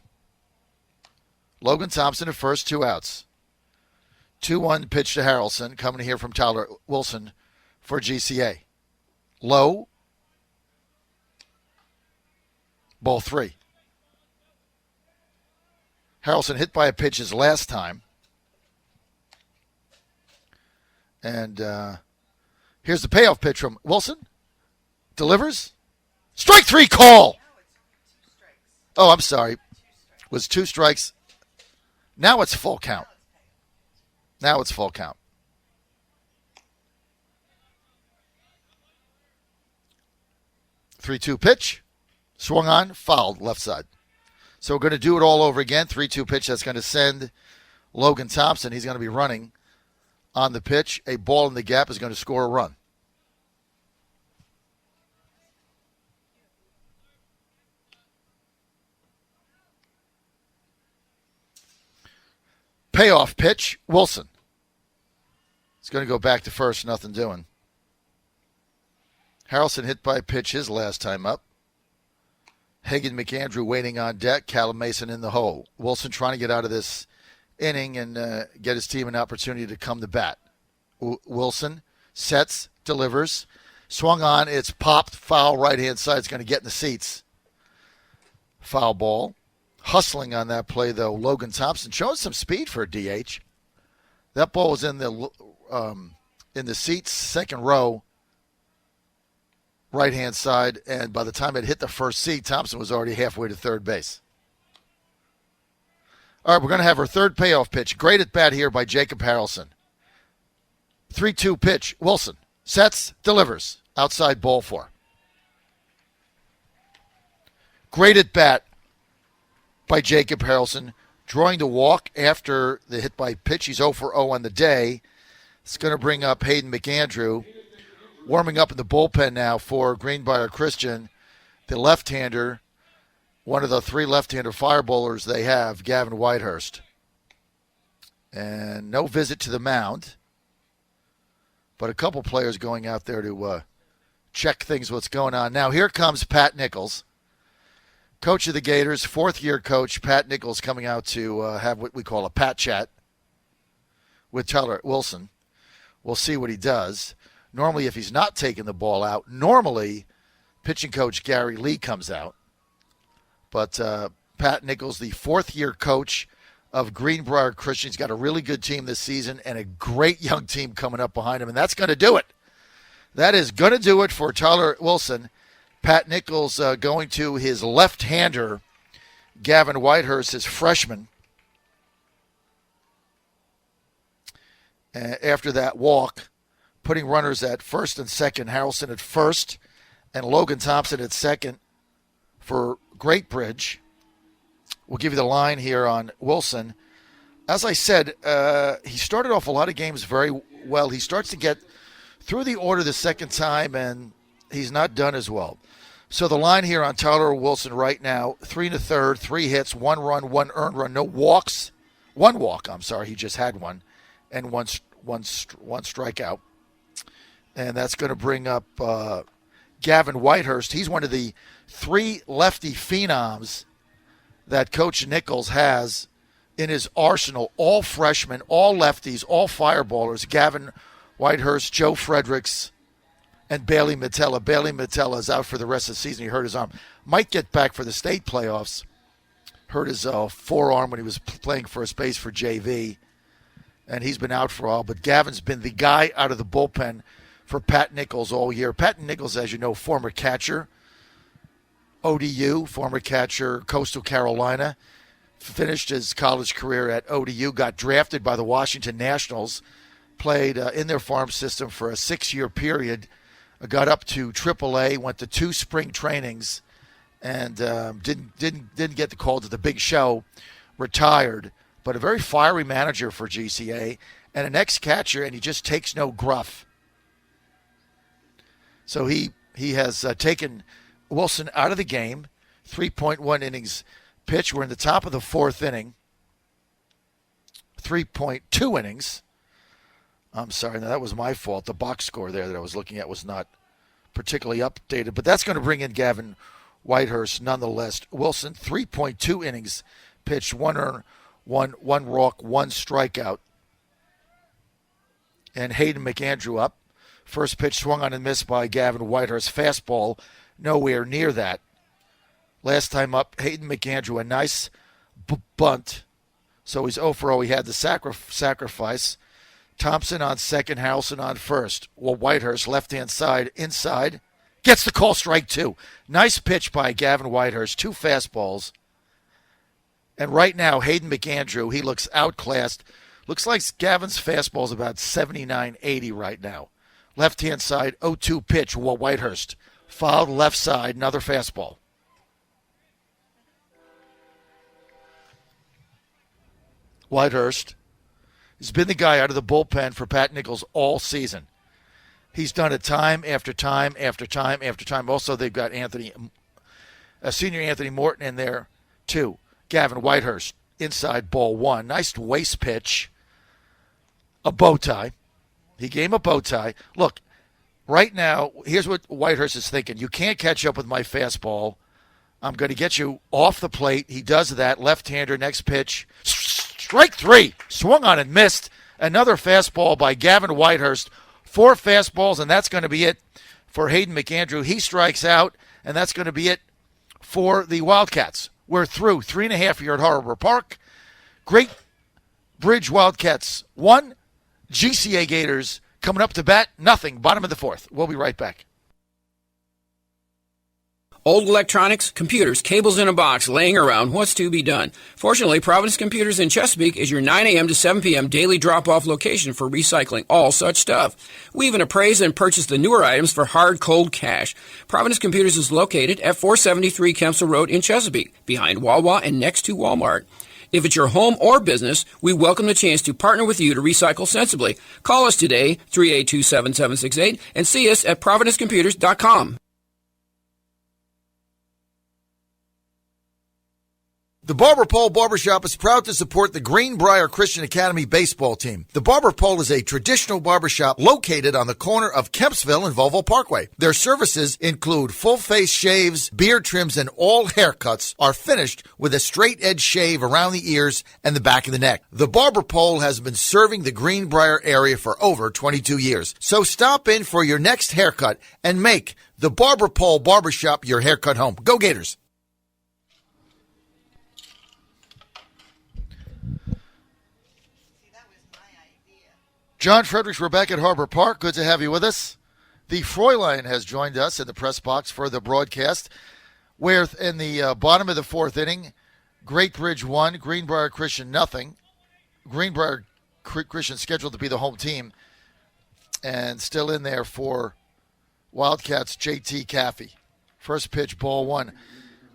Logan Thompson at first, 2 outs. 2-1 pitch to Harrelson, coming here from Tyler Wilson for GCA. Low. Ball 3. Harrelson hit by a pitch his last time. And here's the payoff pitch from Wilson. Delivers. Strike 3 call. Oh, I'm sorry. It was 2 strikes. Now it's full count. 3-2 pitch. Swung on, fouled, left side. So we're going to do it all over again. 3-2 pitch. That's going to send Logan Thompson. He's going to be running on the pitch. A ball in the gap is going to score a run. Payoff pitch, Wilson. It's going to go back to first, nothing doing. Harrelson hit by a pitch his last time up. Hagan McAndrew waiting on deck. Callum Mason in the hole. Wilson trying to get out of this inning and get his team an opportunity to come to bat. Wilson sets, delivers. Swung on, it's popped, foul, right-hand side. It's going to get in the seats. Foul ball. Hustling on that play, though, Logan Thompson, showing some speed for a DH. That ball was in the seats, second row, right-hand side, and by the time it hit the first seat, Thompson was already halfway to third base. All right, we're going to have our third payoff pitch. Great at bat here by Jacob Harrelson. 3-2 pitch, Wilson. Sets, delivers. Outside, ball 4. Great at bat by Jacob Harrelson, drawing the walk after the hit by pitch. He's 0 for 0 on the day. It's going to bring up Hayden McAndrew, warming up in the bullpen now for Greenbrier Christian. The left-hander, one of the 3 left-hander fire bowlers they have, Gavin Whitehurst. And no visit to the mound, but a couple players going out there to check things, what's going on. Now here comes Pat Nichols, coach of the Gators, 4th-year coach. Pat Nichols coming out to have what we call a Pat chat with Tyler Wilson. We'll see what he does. Normally, if he's not taking the ball out, pitching coach Gary Lee comes out. But Pat Nichols, the 4th-year coach of Greenbrier Christian, he's got a really good team this season and a great young team coming up behind him, and that's going to do it. That is going to do it for Tyler Wilson. Pat Nichols going to his left-hander, Gavin Whitehurst, his freshman. After that walk, putting runners at first and second, Harrelson at first and Logan Thompson at second for Great Bridge. We'll give you the line here on Wilson. As I said, he started off a lot of games very well. He starts to get through the order the second time, and he's not done as well. So the line here on Tyler Wilson right now, 3 1/3, 3 hits, 1 run, 1 earned run, no walks. 1 walk, I'm sorry, he just had one, and one strikeout. And that's going to bring up Gavin Whitehurst. He's one of the 3 lefty phenoms that Coach Nichols has in his arsenal. All freshmen, all lefties, all fireballers. Gavin Whitehurst, Joe Fredericks, and Bailey Metella. Bailey Metella is out for the rest of the season. He hurt his arm. Might get back for the state playoffs. Hurt his forearm when he was playing first base for JV. And he's been out for a while. But Gavin's been the guy out of the bullpen for Pat Nichols all year. Pat Nichols, as you know, former catcher, ODU, former catcher, Coastal Carolina. Finished his college career at ODU. Got drafted by the Washington Nationals. Played in their farm system for a 6-year period. Got up to AAA, went to 2 spring trainings, and didn't get the call to the big show. Retired, but a very fiery manager for GCA and an ex-catcher, and he just takes no gruff. So he has taken Wilson out of the game. 3.1 innings pitched. We're in the top of the 4th inning. 3.2 innings. I'm sorry, now that was my fault. The box score there that I was looking at was not particularly updated, but that's going to bring in Gavin Whitehurst nonetheless. Wilson, 3.2 innings pitched, 1 earned, one walk, 1 strikeout. And Hayden McAndrew up. First pitch swung on and missed by Gavin Whitehurst. Fastball nowhere near that. Last time up, Hayden McAndrew, a nice bunt. So he's 0 for 0. He had the sacrifice. Thompson on second, Harrelson on first. Well, Whitehurst, left-hand side, inside. Gets the call, strike 2. Nice pitch by Gavin Whitehurst. 2 fastballs. And right now, Hayden McAndrew, he looks outclassed. Looks like Gavin's fastball is about 79-80 right now. Left-hand side, 0-2 pitch, Whitehurst. Fouled left side, another fastball. Whitehurst has been the guy out of the bullpen for Pat Nichols all season. He's done it time after time after time after time. Also, they've got senior Anthony Morton in there, too. Gavin Whitehurst, inside ball 1. Nice waist pitch. A bow tie. He gave him a bow tie. Look, right now, here's what Whitehurst is thinking. You can't catch up with my fastball. I'm going to get you off the plate. He does that. Left-hander, next pitch. Strike 3. Swung on and missed. Another fastball by Gavin Whitehurst. 4 fastballs, and that's going to be it for Hayden McAndrew. He strikes out, and that's going to be it for the Wildcats. We're through. 3.5 here at Harbor Park. Great Bridge Wildcats 1. GCA Gators coming up to bat, nothing. Bottom of the 4th. We'll be right back.
Old electronics, computers, cables in a box, laying around. What's to be done? Fortunately, Providence Computers in Chesapeake is your 9 a.m. to 7 p.m. daily drop-off location for recycling all such stuff. We even appraise and purchase the newer items for hard, cold cash. Providence Computers is located at 473 Kempsell Road in Chesapeake, behind Wawa and next to Walmart. If it's your home or business, we welcome the chance to partner with you to recycle sensibly. Call us today, 382-7768, and see us at providencecomputers.com.
The Barber Pole Barbershop is proud to support the Greenbrier Christian Academy baseball team. The Barber Pole is a traditional barbershop located on the corner of Kempsville and Volvo Parkway. Their services include full-face shaves, beard trims, and all haircuts are finished with a straight-edge shave around the ears and the back of the neck. The Barber Pole has been serving the Greenbrier area for over 22 years. So stop in for your next haircut and make the Barber Pole Barbershop your haircut home. Go Gators! John Fredericks, we're back at Harbor Park. Good to have you with us. The Fräulein has joined us in the press box for the broadcast, where in the bottom of the 4th inning, Great Bridge 1, Greenbrier Christian nothing. Greenbrier Christian scheduled to be the home team, and still in there for Wildcats, J.T. Caffey. First pitch, ball 1.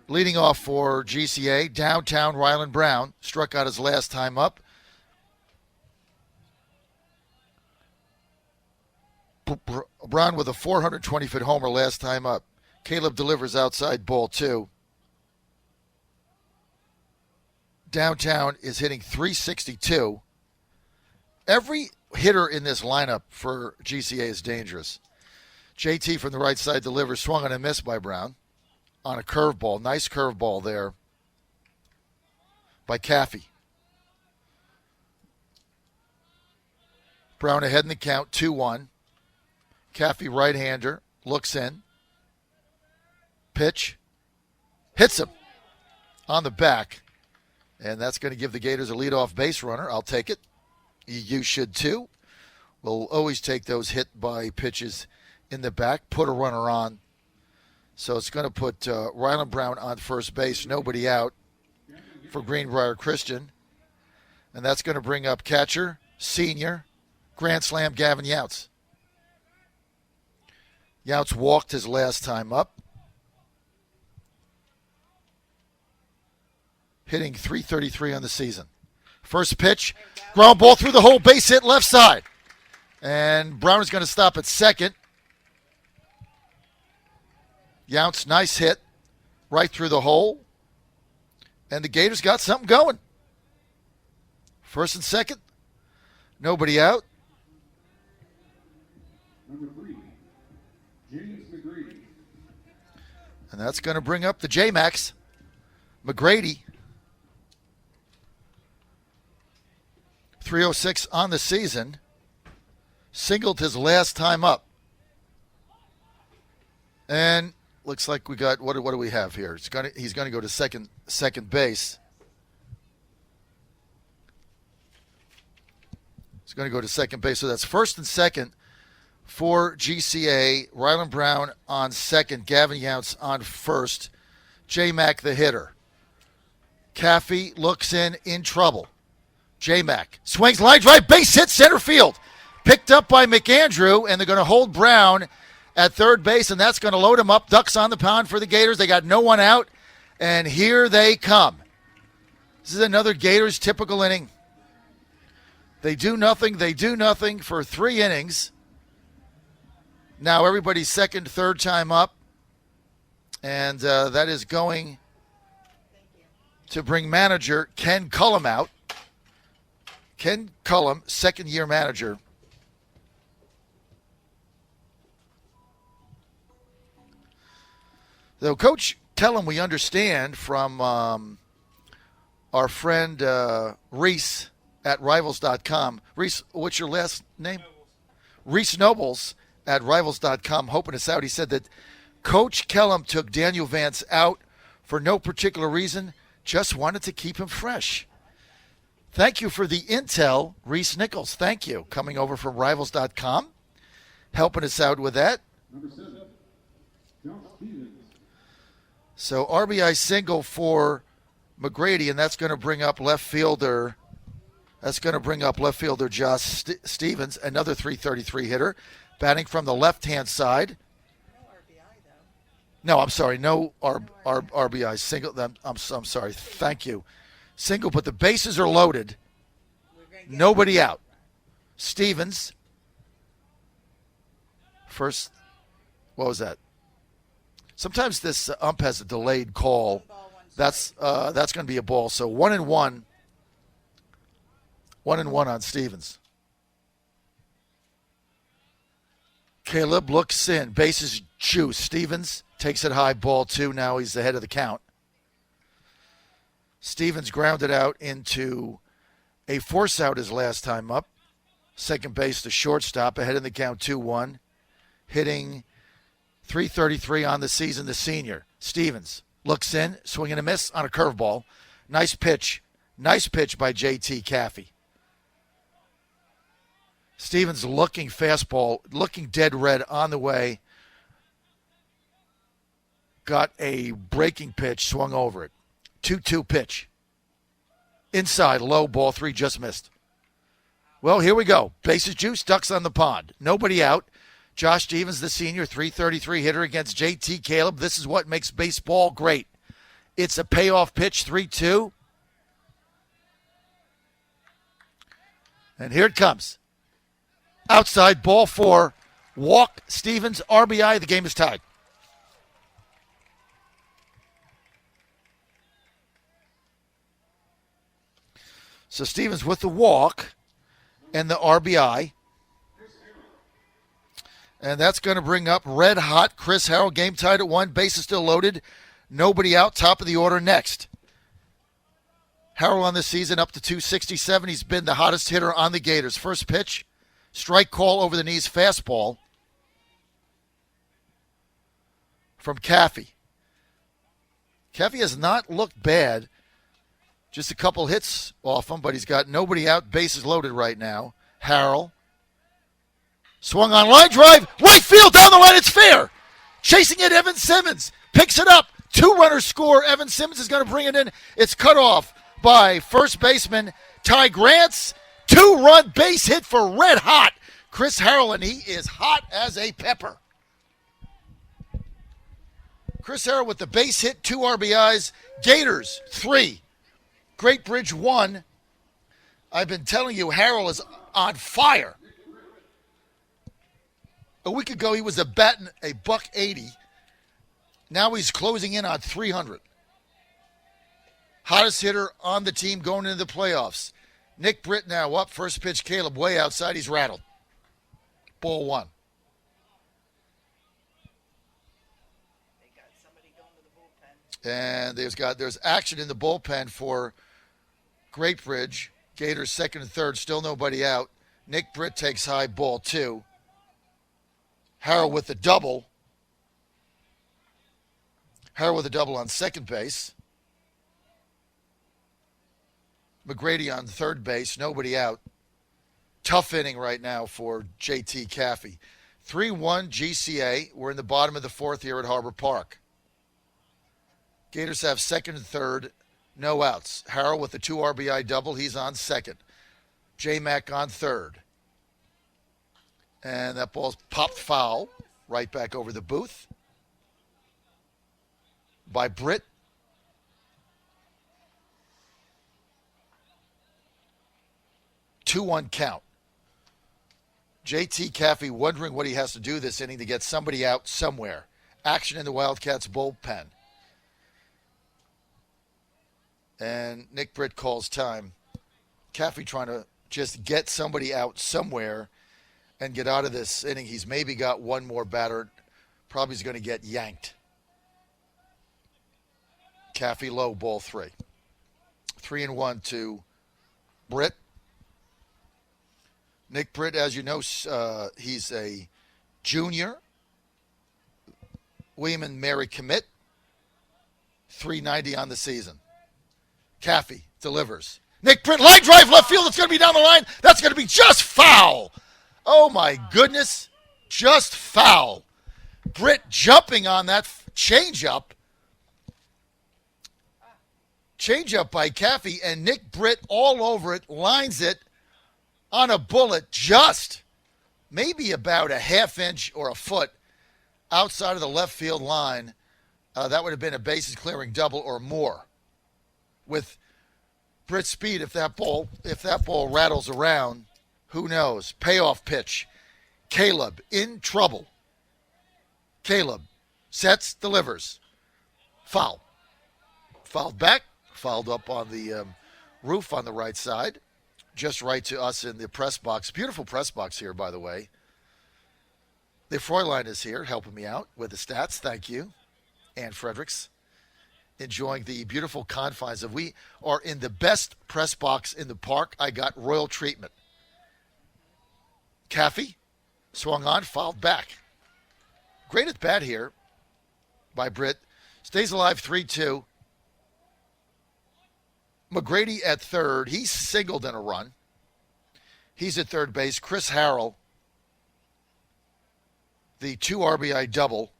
Leading off for GCA, downtown Ryland Brown, struck out his last time up. Brown with a 420-foot homer last time up. Caleb delivers outside ball 2. Downtown is hitting .362. Every hitter in this lineup for GCA is dangerous. JT from the right side delivers, swung on and missed by Brown on a curveball. Nice curveball there by Caffey. Brown ahead in the count, 2-1. Caffey, right-hander, looks in. Pitch. Hits him on the back. And that's going to give the Gators a leadoff base runner. I'll take it. You should too. We'll always take those hit by pitches in the back. Put a runner on. So it's going to put Ryland Brown on first base. Nobody out for Greenbrier Christian. And that's going to bring up catcher, senior, Grand Slam Gavin Youts. Youts walked his last time up. Hitting .333 on the season. First pitch, ground ball through the hole, base hit left side. And Brown is going to stop at second. Youts, nice hit, right through the hole. And the Gators got something going. First and second, Nobody out.
Number 3, James McGrady.
And that's going to bring up the J-Max. McGrady. 306 on the season. Singled his last time up. And looks like we got, what do we have here? He's going to go to second base. He's going to go to second base. So that's first and second for GCA. Rylan Brown on second. Gavin Younts on first. J-Mac the hitter. Caffey looks in trouble. J-Mac swings, line drive, base hit, center field. Picked up by McAndrew, and they're going to hold Brown at third base, and that's going to load him up. Ducks on the pound for the Gators. They got no one out, and here they come. This is another Gators typical inning. They do nothing for 3 innings. Now everybody's second, third time up, and that is going to bring manager Ken Cullum out. Ken Cullum, second-year manager. Though Coach Cullum, we understand from our friend Reese at Rivals.com. Reese, what's your last name? Reese Nobles at Rivals.com, hoping us out. He said that Coach Cullum took Daniel Vance out for no particular reason, just wanted to keep him fresh. Thank you for the intel, Reese Nichols. Thank you. Coming over from Rivals.com, helping us out with that.
Number 7, John Stevens.
So RBI single for McGrady, and that's going to bring up left fielder. That's going to bring up left fielder Josh Stevens, another 333 hitter, batting from the left-hand side.
No RBI, though.
No, I'm sorry. No RBI single. I'm sorry. Thank you. Single, but the bases are loaded. Nobody out. Stevens. First, what was that? Sometimes this ump has a delayed call. That's going to be a ball. So 1-1. 1-1 on Stevens. Caleb looks in. Bases juice. Stevens takes it high, ball 2. Now he's ahead of the count. Stevens grounded out into a force out his last time up. Second base to shortstop, ahead in the count 2-1. Hitting .333 on the season, the senior. Stevens looks in, swing and a miss on a curveball. Nice pitch. Nice pitch by J.T. Caffey. Stevens looking fastball, looking dead red on the way. Got a breaking pitch, swung over it. 2-2 pitch. Inside, low, ball 3, just missed. Well, here we go. Bases juice, Ducks on the pond. Nobody out. Josh Stevens, the senior, .333 hitter against J.T. Caleb. This is what makes baseball great. It's a payoff pitch, 3-2. And here it comes. Outside, ball 4. Walk, Stevens, RBI. The game is tied. So Stevens with the walk and the RBI. And that's going to bring up red hot Chris Harrell. Game tied at 1. Bases still loaded. Nobody out. Top of the order next. Harrell on this season up to .267. He's been the hottest hitter on the Gators. First pitch. Strike call over the knees. Fastball from Caffey. Caffey has not looked bad. Just a couple hits off him, but he's got nobody out. Bases loaded right now. Harrell. Swung on line drive. Right field down the line. It's fair. Chasing it, Evan Simmons. Picks it up. 2-runner score. Evan Simmons is going to bring it in. It's cut off by first baseman Ty Grants. 2-run base hit for red hot Chris Harrell, and he is hot as a pepper. Chris Harrell with the base hit, 2 RBIs. Gators, 3. Great Bridge, 1. I've been telling you, Harrell is on fire. A week ago, he was batting a $180. Now he's closing in on 300. Hottest hitter on the team going into the playoffs. Nick Britt now up. First pitch, Caleb way outside. He's rattled. Ball one. And there's action in the bullpen for Great Bridge. Gators second and third. Still nobody out. Nick Britt takes high, ball two. Harrell with the double. Harrell with a double on second base. McGrady on third base. Nobody out. Tough inning right now for JT Caffey. 3-1 GCA. We're in the bottom of the fourth here at Harbor Park. Gators have second and third. No outs. Harrell with the 2 RBI double. He's on second. J-Mac on third. And that ball's popped foul right back over the booth by Britt. Two-one count. JT Caffey wondering what he has to do this inning to get somebody out somewhere. Action in the Wildcats bullpen. And Nick Britt calls time. Caffey trying to just get somebody out somewhere and get out of this inning. He's maybe got one more batter. Probably is going to get yanked. Caffey low, ball three. 3-1 to Britt. Nick Britt, as you know, he's a junior. William and Mary commit. 390 on the season. Caffey delivers. Nick Britt, line drive left field. It's going to be down the line. That's going to be just foul. Oh, my goodness. Just foul. Britt jumping on that changeup. Changeup by Caffey, and Nick Britt all over it, lines it on a bullet just maybe about a half inch or a foot outside of the left field line. That would have been a bases clearing double or more. With Britt's speed, if that ball rattles around, who knows? Payoff pitch. Caleb in trouble. Caleb sets, delivers. Foul. Fouled back. Fouled up on the roof on the right side. Just right to us in the press box. Beautiful press box here, by the way. The Fräulein is here helping me out with the stats. Thank you. Ann Fredericks. Enjoying the beautiful confines of we are in the best press box in the park. I got royal treatment. Caffey swung on, fouled back. Great at bat here by Britt. Stays alive 3-2. McGrady at third. He's singled in a run. He's at third base. Chris Harrell, the 2 RBI double.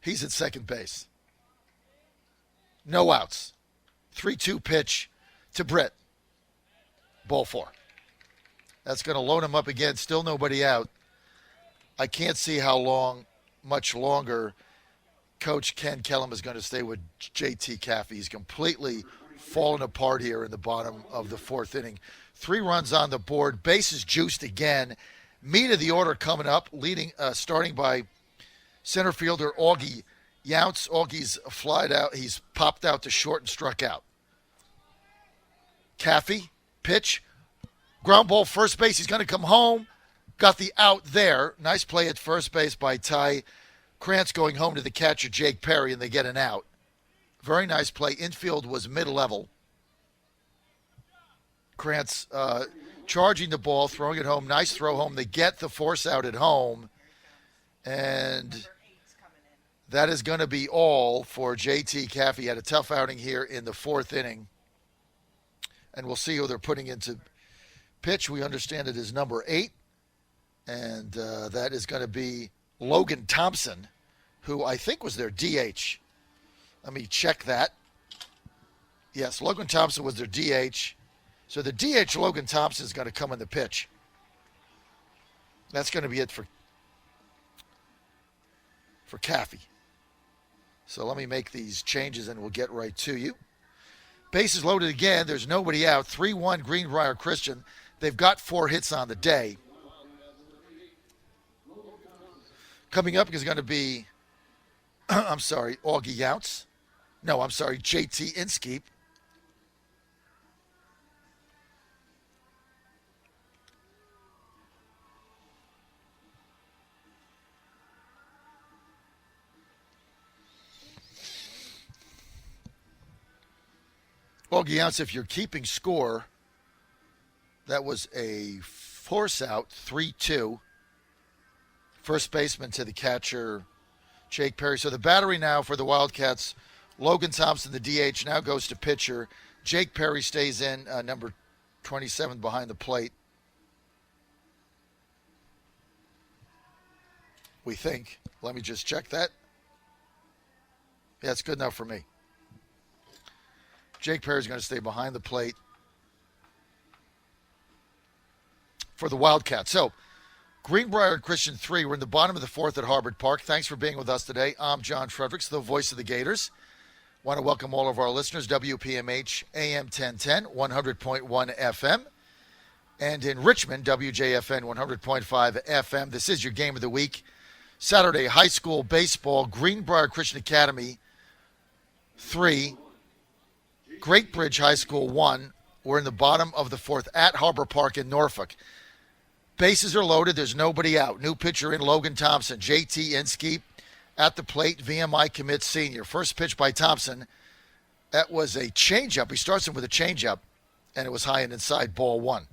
He's at second base. No outs. 3-2 pitch to Britt. Ball 4. That's going to load him up again. Still nobody out. I can't see how much longer Coach Ken Kellum is going to stay with JT Caffey. He's completely fallen apart here in the bottom of the fourth inning. 3 runs on the board. Bases juiced again. Meat of the order coming up, starting by center fielder Augie Younts. Augie's flied out. He's popped out to short and struck out. Caffey, pitch. Ground ball, first base. He's going to come home. Got the out there. Nice play at first base by Ty Krantz going home to the catcher, Jake Perry, and they get an out. Very nice play. Infield was mid-level. Krantz charging the ball, throwing it home. Nice throw home. They get the force out at home. And that is going to be all for JT Caffey. Had a tough outing here in the fourth inning. And we'll see who they're putting into pitch. We understand it is number 8. And that is going to be Logan Thompson, who I think was their DH. Let me check that. Yes, Logan Thompson was their DH. So the DH, Logan Thompson, is going to come in the pitch. That's going to be it for Caffey. So let me make these changes and we'll get right to you. Bases loaded again. There's nobody out. 3-1 Greenbrier Christian. They've got 4 hits on the day. Coming up is going to be, Augie Younts. No, JT Inskeep. Well, Giannis, if you're keeping score, that was a force out, 3-2. First baseman to the catcher, Jake Perry. So the battery now for the Wildcats, Logan Thompson, the DH, now goes to pitcher. Jake Perry stays in, number 27 behind the plate. We think. Let me just check that. Yeah, it's good enough for me. Jake Perry's going to stay behind the plate for the Wildcats. So, Greenbrier and Christian 3. We're in the bottom of the fourth at Harbor Park. Thanks for being with us today. I'm John Fredericks, the voice of the Gators. Want to welcome all of our listeners, WPMH AM 1010, 100.1 FM. And in Richmond, WJFN 100.5 FM. This is your game of the week. Saturday, high school baseball, Greenbrier Christian Academy 3. Great Bridge High School 1. We're in the bottom of the fourth at Harbor Park in Norfolk. Bases are loaded. There's nobody out. New pitcher in Logan Thompson. JT Inskeep at the plate. VMI commit senior. First pitch by Thompson. That was a changeup. He starts him with a changeup, and it was high and inside, ball 1.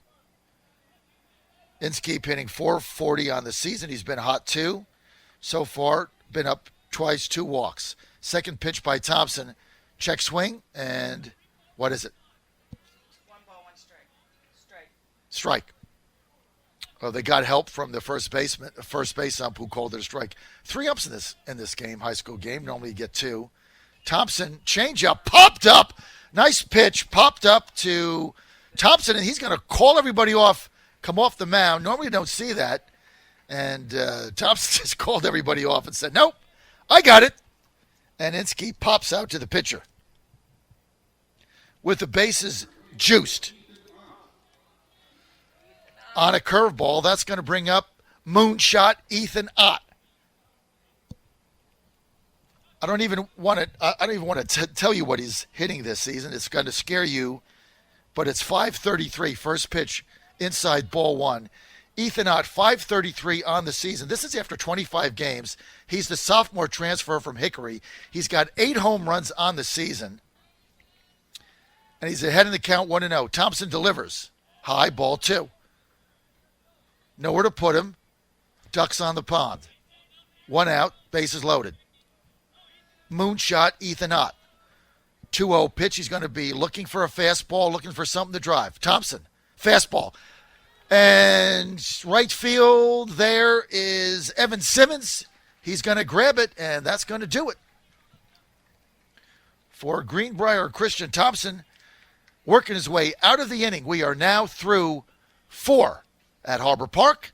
Inskeep hitting .440 on the season. He's been hot too. So far, been up twice, 2 walks. Second pitch by Thompson. Check swing, and what is it?
1 ball, 1 strike.
Strike. Oh, they got help from the first base ump who called it a strike. 3 umps in this game, high school game. Normally you get 2. Thompson, changeup, popped up. Nice pitch, popped up to Thompson, and he's going to call everybody off, come off the mound. Normally you don't see that. And Thompson just called everybody off and said, nope, I got it. And Inskeep pops out to the pitcher with the bases juiced. On a curveball, that's going to bring up moonshot Ethan Ott. I don't even want to tell you what he's hitting this season. It's going to scare you, but it's .533, first pitch, inside, ball 1. Ethan Ott, .533 on the season. This is after 25 games. He's the sophomore transfer from Hickory. He's got 8 home runs on the season. And he's ahead in the count 1-0. Thompson delivers. High, ball 2. Nowhere to put him. Ducks on the pond. 1 out, bases loaded. Moonshot Ethan Ott. 2-0 pitch. He's going to be looking for a fastball, looking for something to drive. Thompson, fastball. And right field, there is Evan Simmons. He's going to grab it, and that's going to do it. For Greenbrier Christian, Thompson working his way out of the inning. We are now through 4 at Harbor Park.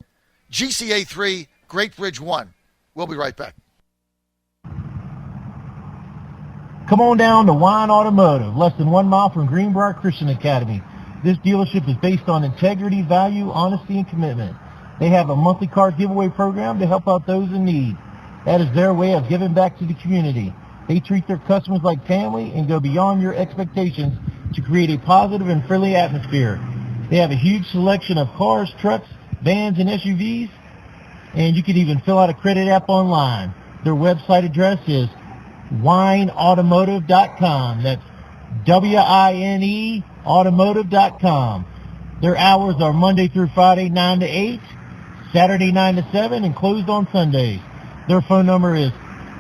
GCA 3, Great Bridge 1. We'll be right back.
Come on down to Wine Automotive, less than 1 mile from Greenbrier Christian Academy. This dealership is based on integrity, value, honesty, and commitment. They have a monthly car giveaway program to help out those in need. That is their way of giving back to the community. They treat their customers like family and go beyond your expectations to create a positive and friendly atmosphere. They have a huge selection of cars, trucks, vans, and SUVs, and you can even fill out a credit app online. Their website address is wineautomotive.com. That's WINE automotive.com. Their hours are Monday through Friday, 9 to 8, Saturday, 9 to 7, and closed on Sundays. Their phone number is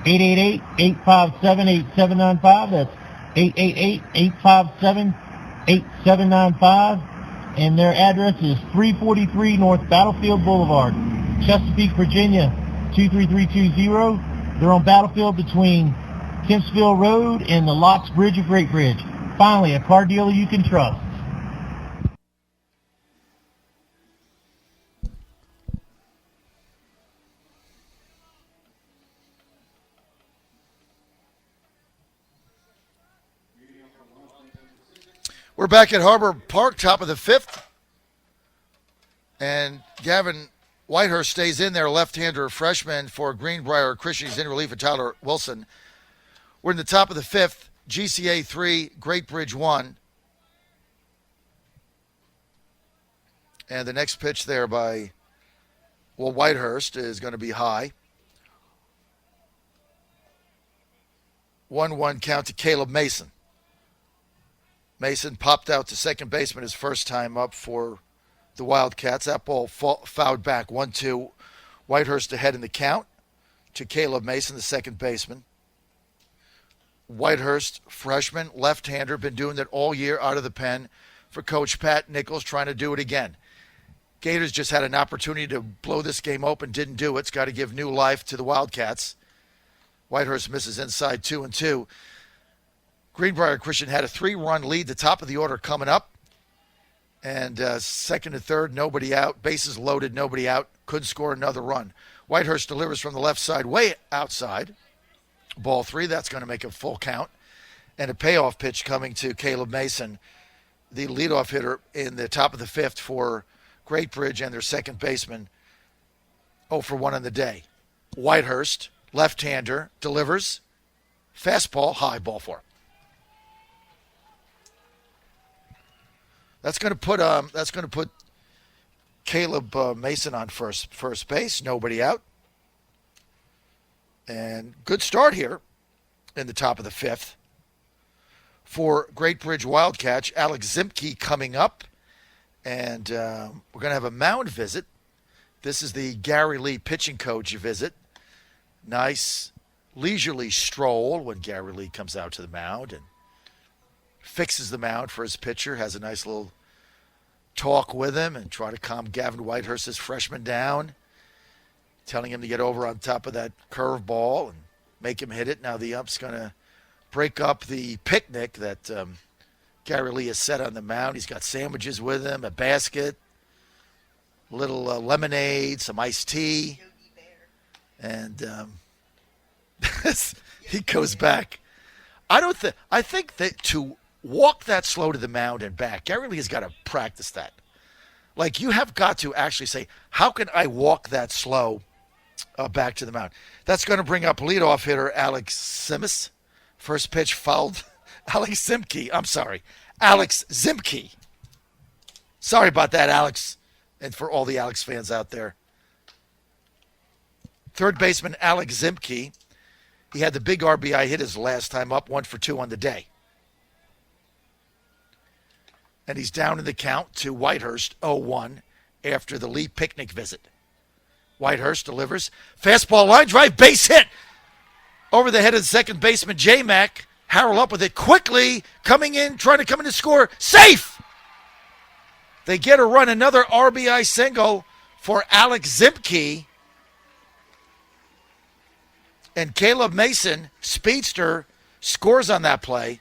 888-857-8795. That's 888-857-8795. And their address is 343 North Battlefield Boulevard, Chesapeake, Virginia, 23320. They're on Battlefield between Kempsville Road and the Locks Bridge of Great Bridge. Finally, a car dealer you can trust.
We're back at Harbor Park, top of the 5th. And Gavin Whitehurst stays in there, left-hander freshman for Greenbrier Christian. He's in relief of Tyler Wilson. We're in the top of the 5th. GCA 3, Great Bridge 1. And the next pitch there by, Whitehurst is going to be high. 1-1 count to Caleb Mason. Mason popped out to second baseman his first time up for the Wildcats. That ball fouled back 1-2. Whitehurst ahead in the count to Caleb Mason, the second baseman. Whitehurst, freshman, left-hander, been doing that all year out of the pen for Coach Pat Nichols, trying to do it again. Gators just had an opportunity to blow this game open, didn't do it. It's got to give new life to the Wildcats. Whitehurst misses inside 2-2. Greenbrier Christian had a 3-run lead, the top of the order coming up. And second and third, nobody out. Bases loaded, nobody out. Couldn't score another run. Whitehurst delivers from the left side, way outside. Ball 3, that's going to make a full count. And a payoff pitch coming to Caleb Mason, the leadoff hitter in the top of the fifth for Great Bridge and their second baseman. 0 for 1 on the day. Whitehurst, left-hander, delivers. Fastball, high, ball 4. That's going to put Caleb Mason on first base. Nobody out. And good start here in the top of the fifth for Great Bridge Wildcats. Alex Zimke coming up. And we're going to have a mound visit. This is the Gary Lee pitching coach visit. Nice leisurely stroll when Gary Lee comes out to the mound and fixes the mound for his pitcher, has a nice little talk with him and try to calm Gavin Whitehurst, his freshman, down, telling him to get over on top of that curveball and make him hit it. Now the ump's going to break up the picnic that Gary Lee has set on the mound. He's got sandwiches with him, a basket, a little lemonade, some iced tea. And he goes back. I think that to walk that slow to the mound and back, Gary Lee has got to practice that. Like, you have got to actually say, how can I walk that slow back to the mound? That's going to bring up leadoff hitter Alex Simis. First pitch fouled. Alex Zimke. Sorry about that, Alex, and for all the Alex fans out there. Third baseman Alex Zimke. He had the big RBI hit his last time up, 1 for 2 on the day. And he's down in the count to Whitehurst, 0-1, after the Lee picnic visit. Whitehurst delivers. Fastball, line drive, base hit. Over the head of the second baseman, J-Mac. Harrell up with it quickly, coming in, trying to come in to score. Safe! They get a run, another RBI single for Alex Zimke. And Caleb Mason, speedster, scores on that play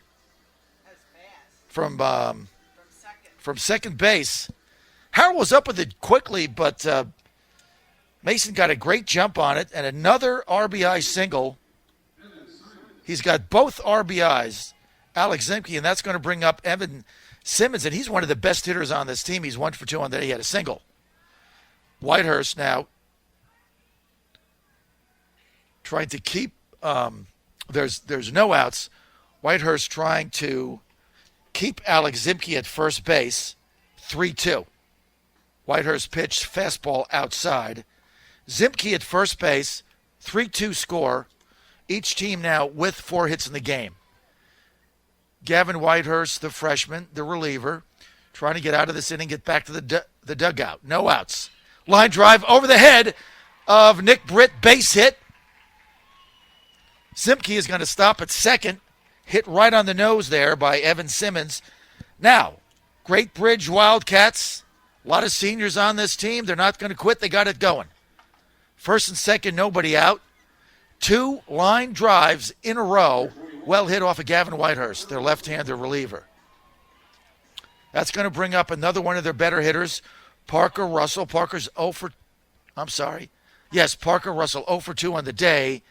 from second base. Harrell was up with it quickly, but Mason got a great jump on it, and another RBI single. He's got both RBIs, Alex Zimke, and that's going to bring up Evan Simmons, and he's one of the best hitters on this team. He's 1 for 2 on that. He had a single. Whitehurst now trying to keep there's no outs. Whitehurst trying to keep Alex Zimke at first base. 3-2. Whitehurst pitch, fastball outside. Zimke at first base. 3-2 score. Each team now with 4 hits in the game. Gavin Whitehurst, the freshman, the reliever, trying to get out of this inning, get back to the dugout. No outs. Line drive over the head of Nick Britt, base hit. Zimke is going to stop at second. Hit right on the nose there by Evan Simmons. Now, Great Bridge Wildcats, a lot of seniors on this team. They're not going to quit. They got it going. First and second, nobody out. 2 line drives in a row, well hit off of Gavin Whitehurst, their left-hander reliever. That's going to bring up another one of their better hitters, Parker Russell. Parker Russell 0 for 2 on the day,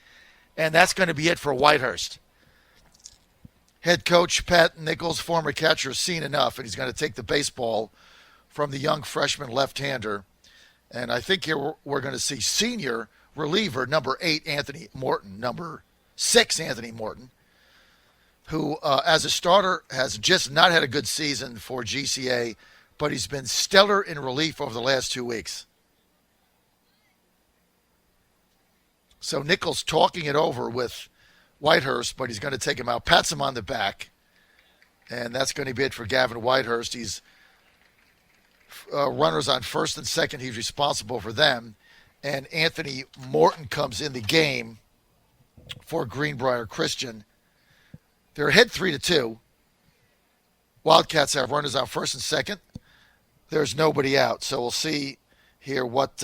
and that's going to be it for Whitehurst. Head coach Pat Nichols, former catcher, has seen enough, and he's going to take the baseball from the young freshman left-hander. And I think here we're going to see senior reliever number 8, Anthony Morton, number 6, Anthony Morton, who as a starter has just not had a good season for GCA, but he's been stellar in relief over the last 2 weeks. So Nichols talking it over with Whitehurst, but he's going to take him out, pats him on the back, And that's going to be it for Gavin Whitehurst. He's runners on first and second. He's responsible for them. And Anthony Morton comes in the game for Greenbrier Christian. They're ahead 3-2. Wildcats have runners on first and second. There's nobody out. So we'll see here what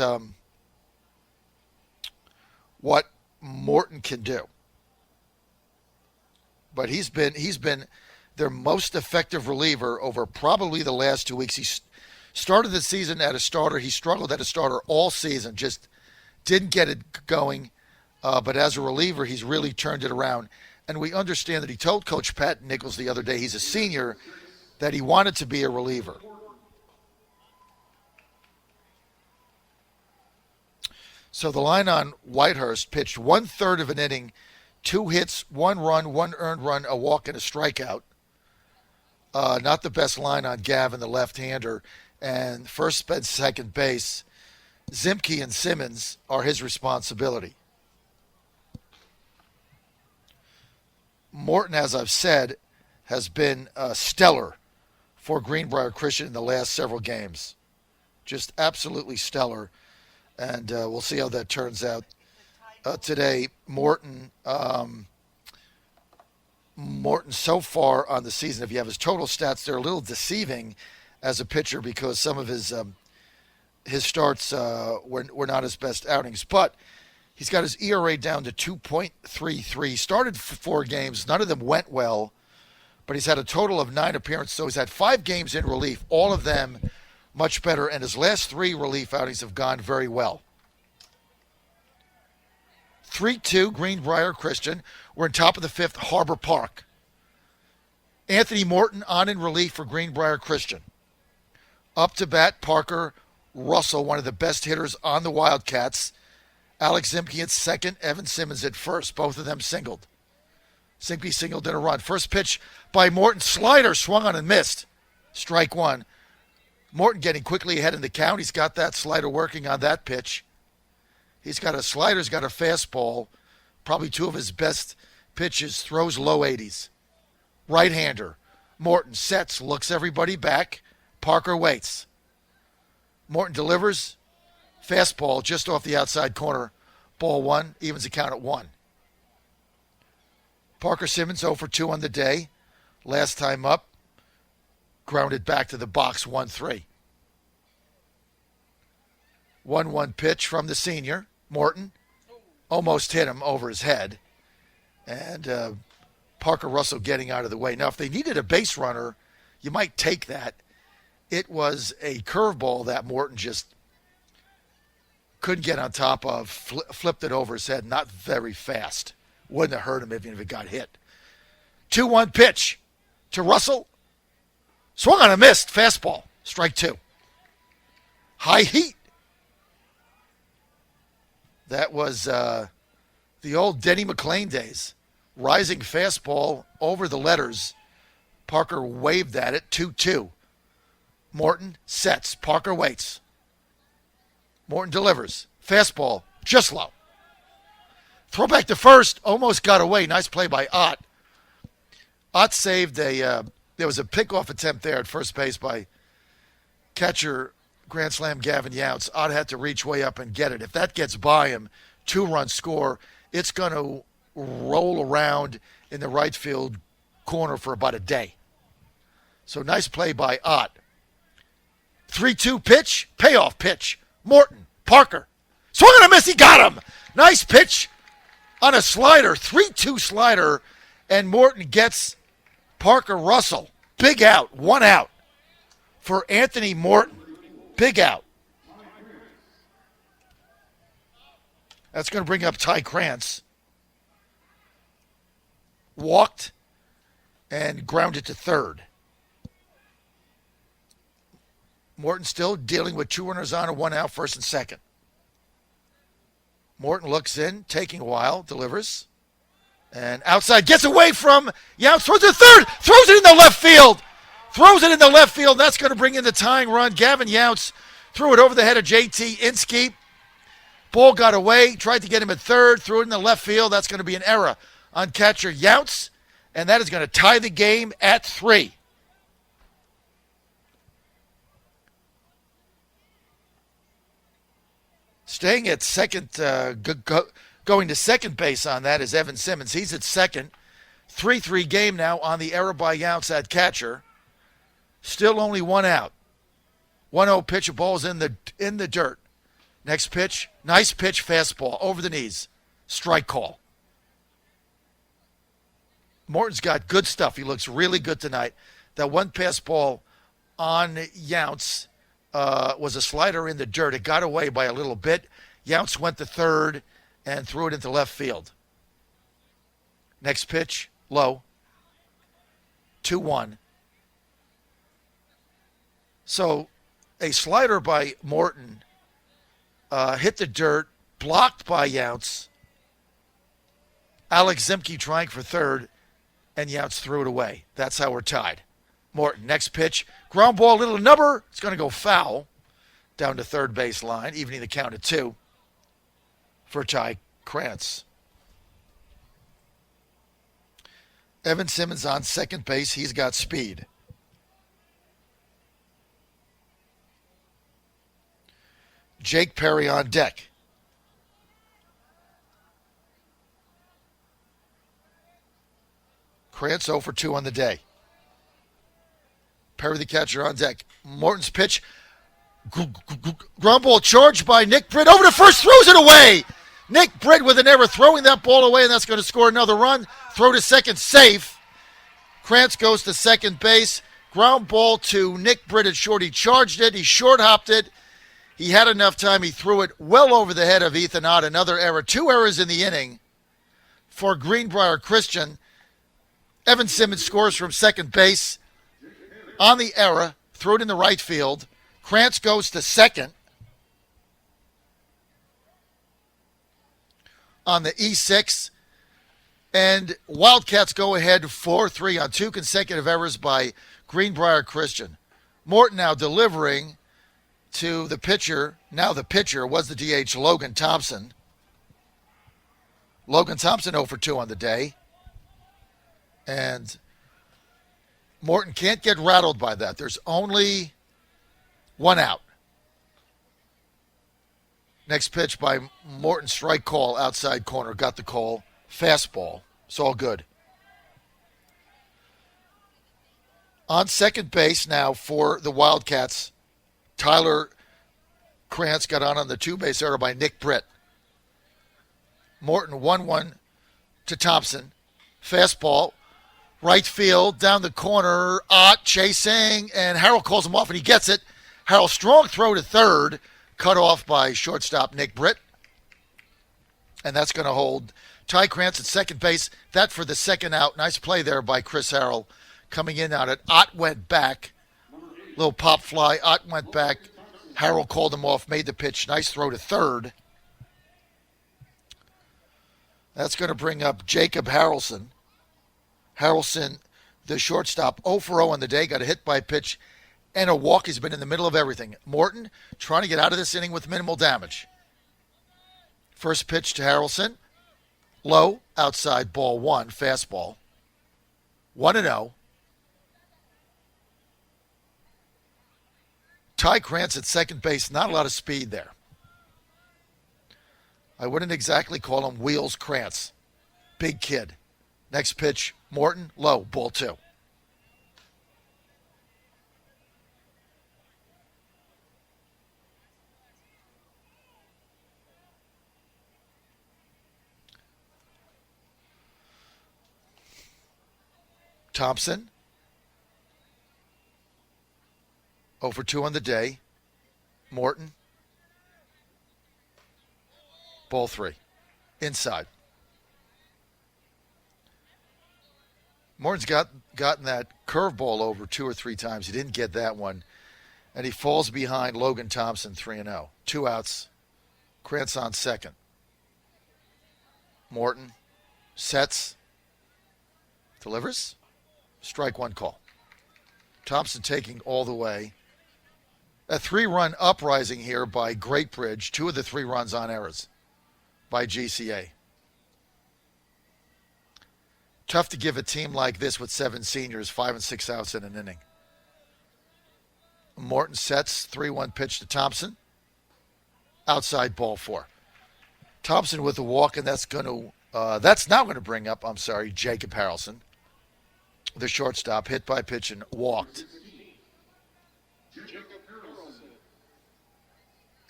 Morton can do. But he's been their most effective reliever over probably the last 2 weeks. He started the season at a starter. He struggled at a starter all season, just didn't get it going. But as a reliever, he's really turned it around. And we understand that he told Coach Pat Nichols the other day, he's a senior, that he wanted to be a reliever. So the line on Whitehurst pitched 1/3 of an inning, 2 hits, 1 run, 1 earned run, a walk, and a strikeout. Not the best line on Gavin, the left-hander. And first and second base, Zimke and Simmons are his responsibility. Morton, as I've said, has been stellar for Greenbrier Christian in the last several games. Just absolutely stellar. And we'll see how that turns out today. Morton so far on the season, if you have his total stats, they're a little deceiving as a pitcher because some of his starts were not his best outings. But he's got his ERA down to 2.33. Started 4 games. None of them went well. But he's had a total of 9 appearances. So he's had 5 games in relief, all of them much better. And his last 3 relief outings have gone very well. 3-2, Greenbrier Christian. We're in top of the 5th, Harbor Park. Anthony Morton on in relief for Greenbrier Christian. Up to bat, Parker Russell, one of the best hitters on the Wildcats. Alex Zimke at second, Evan Simmons at first. Both of them singled. Zimke singled in a run. First pitch by Morton. Slider swung on and missed. Strike 1. Morton getting quickly ahead in the count. He's got that slider working on that pitch. He's got a slider, he's got a fastball. Probably 2 of his best pitches. Throws low 80s. Right-hander. Morton sets, looks everybody back. Parker waits. Morton delivers. Fastball just off the outside corner. Ball 1, evens the count at 1. Parker Simmons 0 for 2 on the day. Last time up, grounded back to the box 1-3. 1-1 pitch from the senior. Morton almost hit him over his head. And Parker Russell getting out of the way. Now, if they needed a base runner, you might take that. It was a curveball that Morton just couldn't get on top of, flipped it over his head, not very fast. Wouldn't have hurt him even if it got hit. 2-1 pitch to Russell. Swung on a missed. Fastball. Strike 2. High heat. That was the old Denny McClain days. Rising fastball over the letters. Parker waved at it. 2-2. Morton sets. Parker waits. Morton delivers. Fastball. Just low. Throw back to first. Almost got away. Nice play by Ott. Ott saved there was a pickoff attempt there at first base by catcher Grand Slam Gavin Yountz. Ott had to reach way up and get it. If that gets by him, 2-run score, it's going to roll around in the right field corner for about a day. So nice play by Ott. 3-2 pitch, payoff pitch. Morton, Parker. Swung on a miss, he got him. Nice pitch on a slider, 3-2 slider, and Morton gets Parker Russell. Big out, 1 out for Anthony Morton. Big out. That's going to bring up Ty Krantz. Walked and grounded to third. Morton still dealing with 2 runners on and 1 out, first and second. Morton looks in, taking a while, delivers. And outside, gets away from Yountz, throws it to third, throws it in the left field. Throws it in the left field. That's going to bring in the tying run. Gavin Yountz threw it over the head of JT Inskeep. Ball got away, tried to get him at third, threw it in the left field. That's going to be an error on catcher Yountz, and that is going to tie the game at 3. Staying at second, going to second base on that is Evan Simmons. He's at second. 3-3 game now on the error by Younts at catcher. Still only one out. 1-0 pitch, a ball's in the dirt. Next pitch, nice pitch, fastball, over the knees. Strike call. Morton's got good stuff. He looks really good tonight. That one pass ball on Younts was a slider in the dirt. It got away by a little bit. Younts went to third and threw it into left field. Next pitch, low. 2-1. So a slider by Morton hit the dirt, blocked by Younts. Alex Zimke trying for third, and Younts threw it away. That's how we're tied. Morton, next pitch, ground ball, little number. It's going to go foul down to third base line, evening the count at 2 for Ty Krantz. Evan Simmons on second base. He's got speed. Jake Perry on deck. Krantz 0 for 2 on the day. Perry the catcher on deck. Morton's pitch. Ground ball charged by Nick Britt. Over to first, throws it away. Nick Britt with an error, throwing that ball away, and that's going to score another run. Throw to second, safe. Krantz goes to second base. Ground ball to Nick Britt at short. He charged it. He short-hopped it. He had enough time. He threw it well over the head of Ethan Ott. Another error. 2 errors in the inning for Greenbrier Christian. Evan Simmons scores from second base on the error. Threw it in the right field. Krantz goes to second on the E6. And Wildcats go ahead 4-3 on 2 consecutive errors by Greenbrier Christian. Morton now delivering to the pitcher. Now the pitcher was the DH, Logan Thompson. Logan Thompson 0 for 2 on the day. And Morton can't get rattled by that. There's only one out. Next pitch by Morton, strike call, outside corner. Got the call. Fastball. It's all good. On second base now for the Wildcats, Tyler Krantz got on the 2-base error by Nick Britt. Morton 1-1 to Thompson. Fastball. Right field, down the corner. Ott chasing, and Harrell calls him off, and he gets it. Harrell, strong throw to third. Cut off by shortstop Nick Britt. And that's going to hold Ty Krantz at second base. That for the second out. Nice play there by Chris Harrell. Coming in on it. Ott went back. Little pop fly. Ott went back. Harrell called him off, made the pitch. Nice throw to third. That's going to bring up Jacob Harrelson. Harrelson, the shortstop, 0 for 0 on the day. Got a hit by pitch and a walk. He's been in the middle of everything. Morton trying to get out of this inning with minimal damage. First pitch to Harrelson. Low, outside, ball 1, fastball. 1-0. Ty Krantz at second base, not a lot of speed there. I wouldn't exactly call him Wheels Krantz. Big kid. Next pitch, Morton, low, ball 2. Thompson, 0 for 2 on the day. Morton, ball 3. Inside. Morton's gotten that curveball over 2 or 3 times. He didn't get that one. And he falls behind Logan Thompson 3-0. 2 outs. Krantz on second. Morton sets. Delivers. Strike 1 call. Thompson taking all the way. A 3-run uprising here by Great Bridge. 2 of the 3 runs on errors by GCA. Tough to give a team like this with 7 seniors 5 and 6 outs in an inning. Morton sets, 3-1 pitch to Thompson. outside ball 4. Thompson with the walk, and that's now going to bring up, Jacob Harrelson, the shortstop, hit by pitch and walked.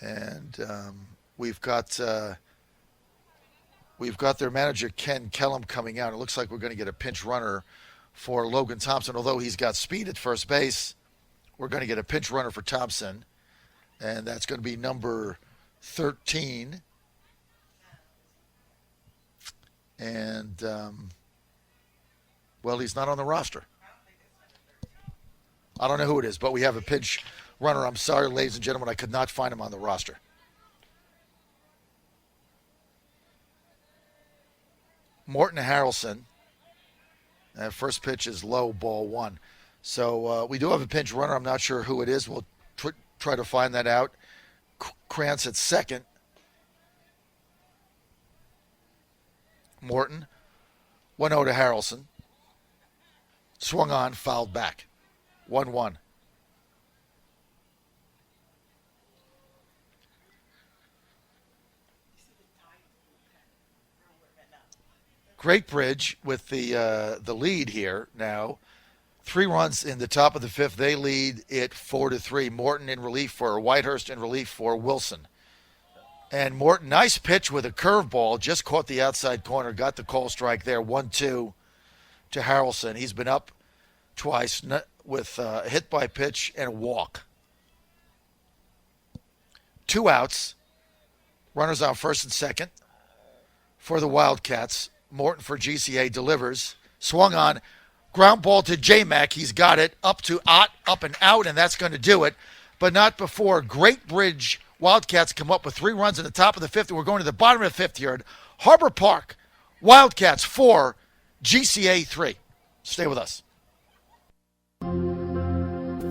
And we've got their manager, Ken Kellum, coming out. It looks like we're going to get a pinch runner for Logan Thompson. Although he's got speed at first base, we're going to get a pinch runner for Thompson. And that's going to be number 13. And, he's not on the roster. I don't know who it is, but we have a pinch runner. I'm sorry, ladies and gentlemen, I could not find him on the roster. Morton Harrelson. First pitch is low, ball 1. So we do have a pinch runner. I'm not sure who it is. We'll try to find that out. Krantz at second. Morton. 1-0 to Harrelson. Swung on, fouled back. 1-1. Great Bridge with the lead here now. 3 runs in the top of the 5th. They lead it 4-3. Morton in relief for Whitehurst, in relief for Wilson. And Morton, nice pitch with a curveball, just caught the outside corner, got the call strike there, 1-2 to Harrelson. He's been up twice with a hit by pitch and a walk. 2 outs. Runners on first and second for the Wildcats. Morton for GCA delivers. Swung on. Ground ball to J-Mac. He's got it up and out, and that's going to do it. But not before Great Bridge Wildcats come up with 3 runs in the top of the 5th. We're going to the bottom of the 5th here at Harbor Park. Wildcats 4, GCA 3. Stay with us.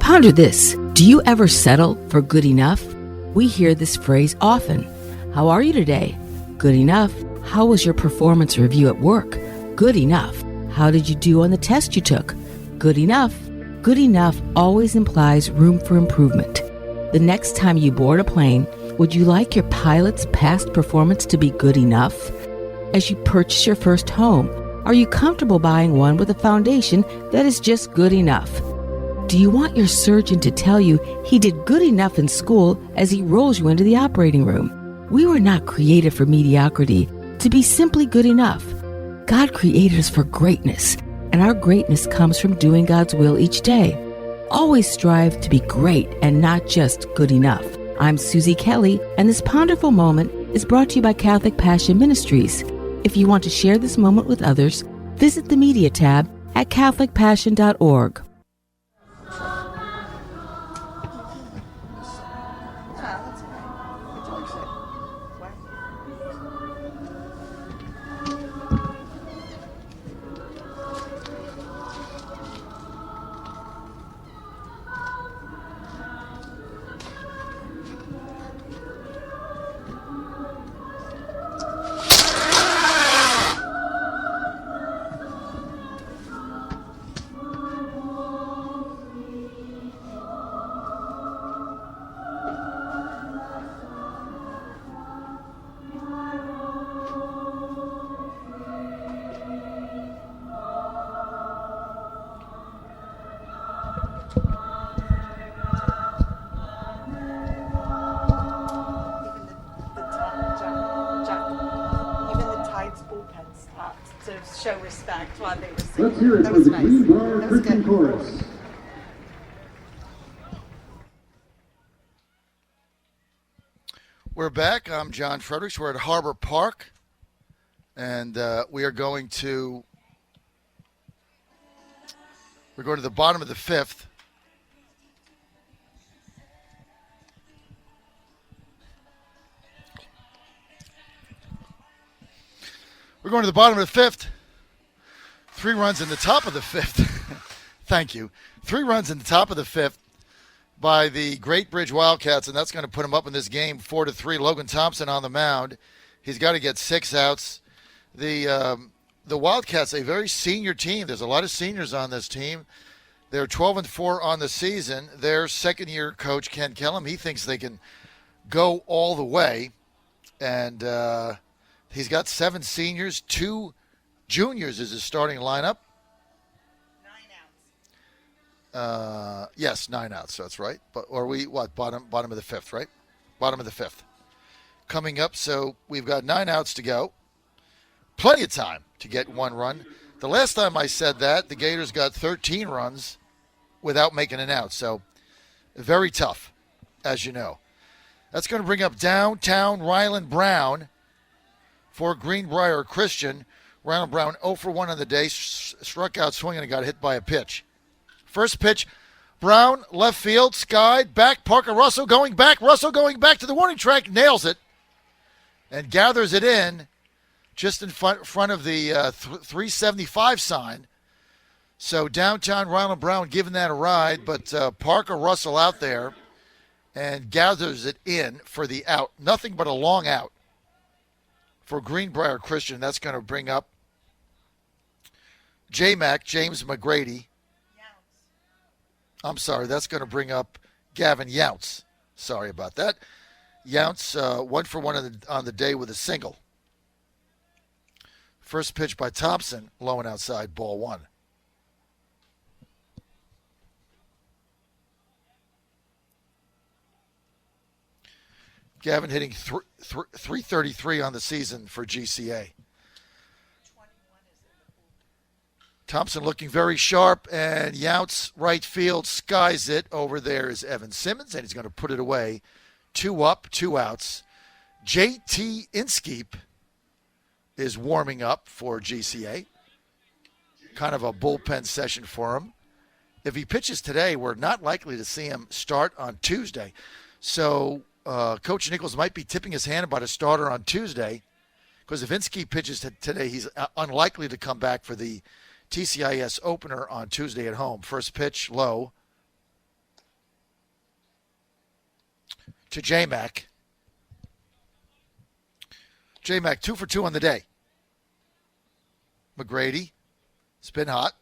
Ponder this. Do you ever settle for good enough? We hear this phrase often. How are you today? Good enough. How was your performance review at work? Good enough. How did you do on the test you took? Good enough. Good enough always implies room for improvement. The next time you board a plane, would you like your pilot's past performance to be good enough? As you purchase your first home, are you comfortable buying one with a foundation that is just good enough? Do you want your surgeon to tell you he did good enough in school as he rolls you into the operating room? We were not created for mediocrity, to be simply good enough. God created us for greatness, and our greatness comes from doing God's will each day. Always strive to be great and not just good enough. I'm Susie Kelly, and this ponderful moment is brought to you by Catholic Passion Ministries. If you want to share this moment with others, visit the media tab at catholicpassion.org.
Show respect while they were singing.
Let's hear it for the Greenbrier Christian Chorus.
We're back. I'm John Fredericks. We're at Harbor Park, and we're going to the bottom of the 5th. We're going to the bottom of the 5th. 3 runs in the top of the 5th. Thank you. 3 runs in the top of the 5th by the Great Bridge Wildcats, and that's going to put them up in this game 4-3. Logan Thompson on the mound. He's got to get 6 outs. The Wildcats, a very senior team. There's a lot of seniors on this team. They're 12-4 on the season. Their second-year coach, Ken Kellum, he thinks they can go all the way. And he's got 7 seniors, 2 juniors is his starting lineup.
9 outs.
Yes, 9 outs. That's right. But or we what bottom of the 5th, right? Bottom of the 5th. Coming up, so we've got 9 outs to go. Plenty of time to get 1 run. The last time I said that, the Gators got 13 runs without making an out. So very tough, as you know. That's going to bring up downtown Ryland Brown for Greenbrier Christian. Ryland Brown 0 for 1 on the day, struck out swinging and got hit by a pitch. First pitch, Brown, left field, skied, back, Parker Russell going back to the warning track, nails it, and gathers it in just in front of the 375 sign. So downtown Ryland Brown giving that a ride, but Parker Russell out there and gathers it in for the out. Nothing but a long out for Greenbrier Christian. That's going to bring up J-Mac, James McGrady. I'm sorry, that's going to bring up Gavin Younts. Sorry about that. Younts 1 for 1 on the day with a single. First pitch by Thompson, low and outside, ball 1. Gavin hitting 333 on the season for GCA. Thompson looking very sharp, and Younts right field skies it. Over there is Evan Simmons, and he's going to put it away. 2 up, 2 outs. J.T. Inskeep is warming up for GCA. Kind of a bullpen session for him. If he pitches today, we're not likely to see him start on Tuesday. So Coach Nichols might be tipping his hand about a starter on Tuesday, because if Inskeep pitches today, he's unlikely to come back for the TCIS opener on Tuesday at home. First pitch, low to J-Mac. J-Mac 2 for 2 on the day. McGrady, spin hot,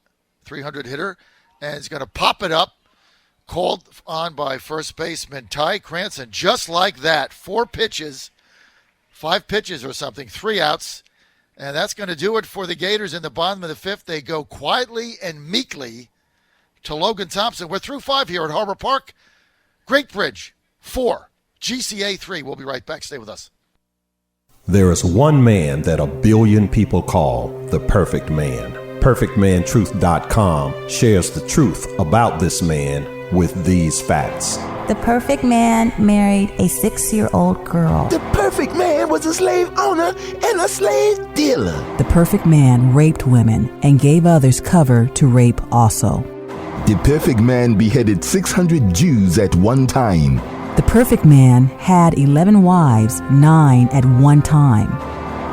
300 hitter, and he's going to pop it up. Called on by first baseman Ty Cranston. Just like that, 4 pitches, 5 pitches or something, 3 outs. And that's going to do it for the Gators in the bottom of the 5th. They go quietly and meekly to Logan Thompson. We're through 5 here at Harbor Park. Great Bridge, 4. GCA 3. We'll be right back. Stay with us.
There is one man that a billion people call the perfect man. PerfectManTruth.com shares the truth about this man with these facts.
The perfect man married a 6-year-old girl.
The perfect man was a slave owner and a slave dealer.
The perfect man raped women and gave others cover to rape also.
The perfect man beheaded 600 Jews at one time.
The perfect man had 11 wives, 9 at one time.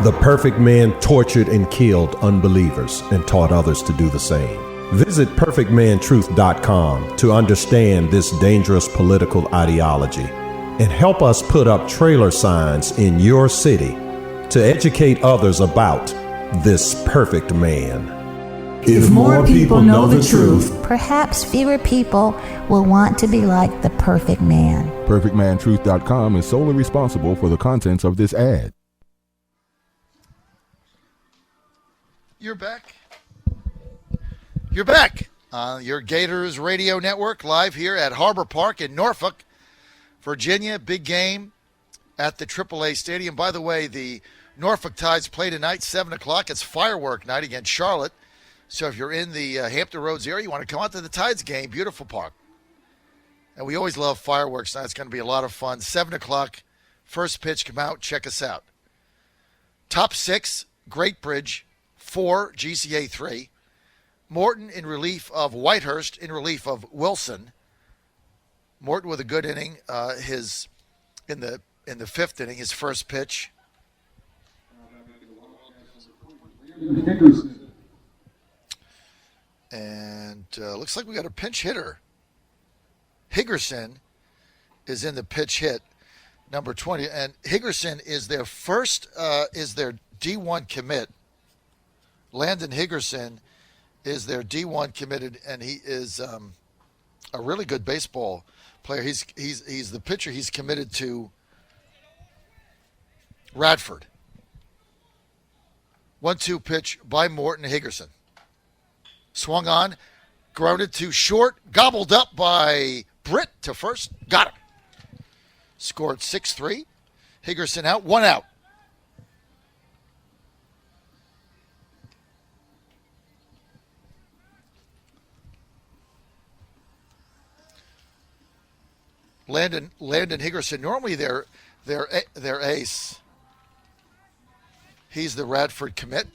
The perfect man tortured and killed unbelievers and taught others to do the same. Visit perfectmantruth.com to understand this dangerous political ideology and help us put up trailer signs in your city to educate others about this perfect man.
If more people know the truth,
perhaps fewer people will want to be like the perfect man.
PerfectManTruth.com is solely responsible for the contents of this ad.
You're back. You're back on your Gators Radio Network, live here at Harbor Park in Norfolk, Virginia. Big game at the AAA Stadium. By the way, the Norfolk Tides play tonight, 7 o'clock. It's firework night against Charlotte. So if you're in the Hampton Roads area, you want to come out to the Tides game, beautiful park. And we always love fireworks night. It's going to be a lot of fun. 7 o'clock, first pitch, come out, check us out. Top 6, Great Bridge, 4, GCA 3. Morton in relief of Whitehurst, in relief of Wilson. Morton with a good inning. In the 5th inning, his first pitch. And looks like we got a pinch hitter. Higgerson is in the pitch hit, number 20. And Higgerson is their their D1 commit. Landon Higgerson is their D1 committed, and he is a really good baseball player. He's the pitcher he's committed to Radford. 1-2 pitch by Morton Higgerson. Swung on, grounded to short, gobbled up by Britt to first. Got him. Scored 6-3. Higgerson out, 1 out. Landon Higgerson, normally their ace. He's the Radford commit.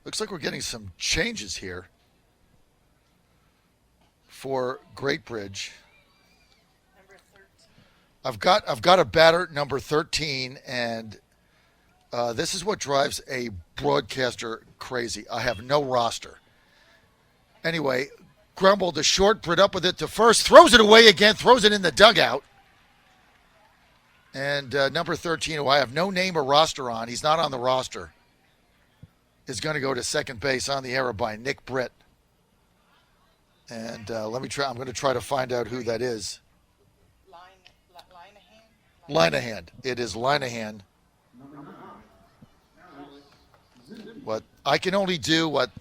Looks like we're getting some changes here for Great Bridge.
Number 13.
I've got a batter, number 13, and this is what drives a broadcaster crazy. I have no roster. Anyway, ground ball to short, Britt up with it to first, throws it away again, throws it in the dugout. And number 13, who I have no name or roster on, he's not on the roster, is going to go to second base on the error by Nick Britt. And let me try. I'm going to try to find out who that is. Linehan. It is Linehan. What I can only do what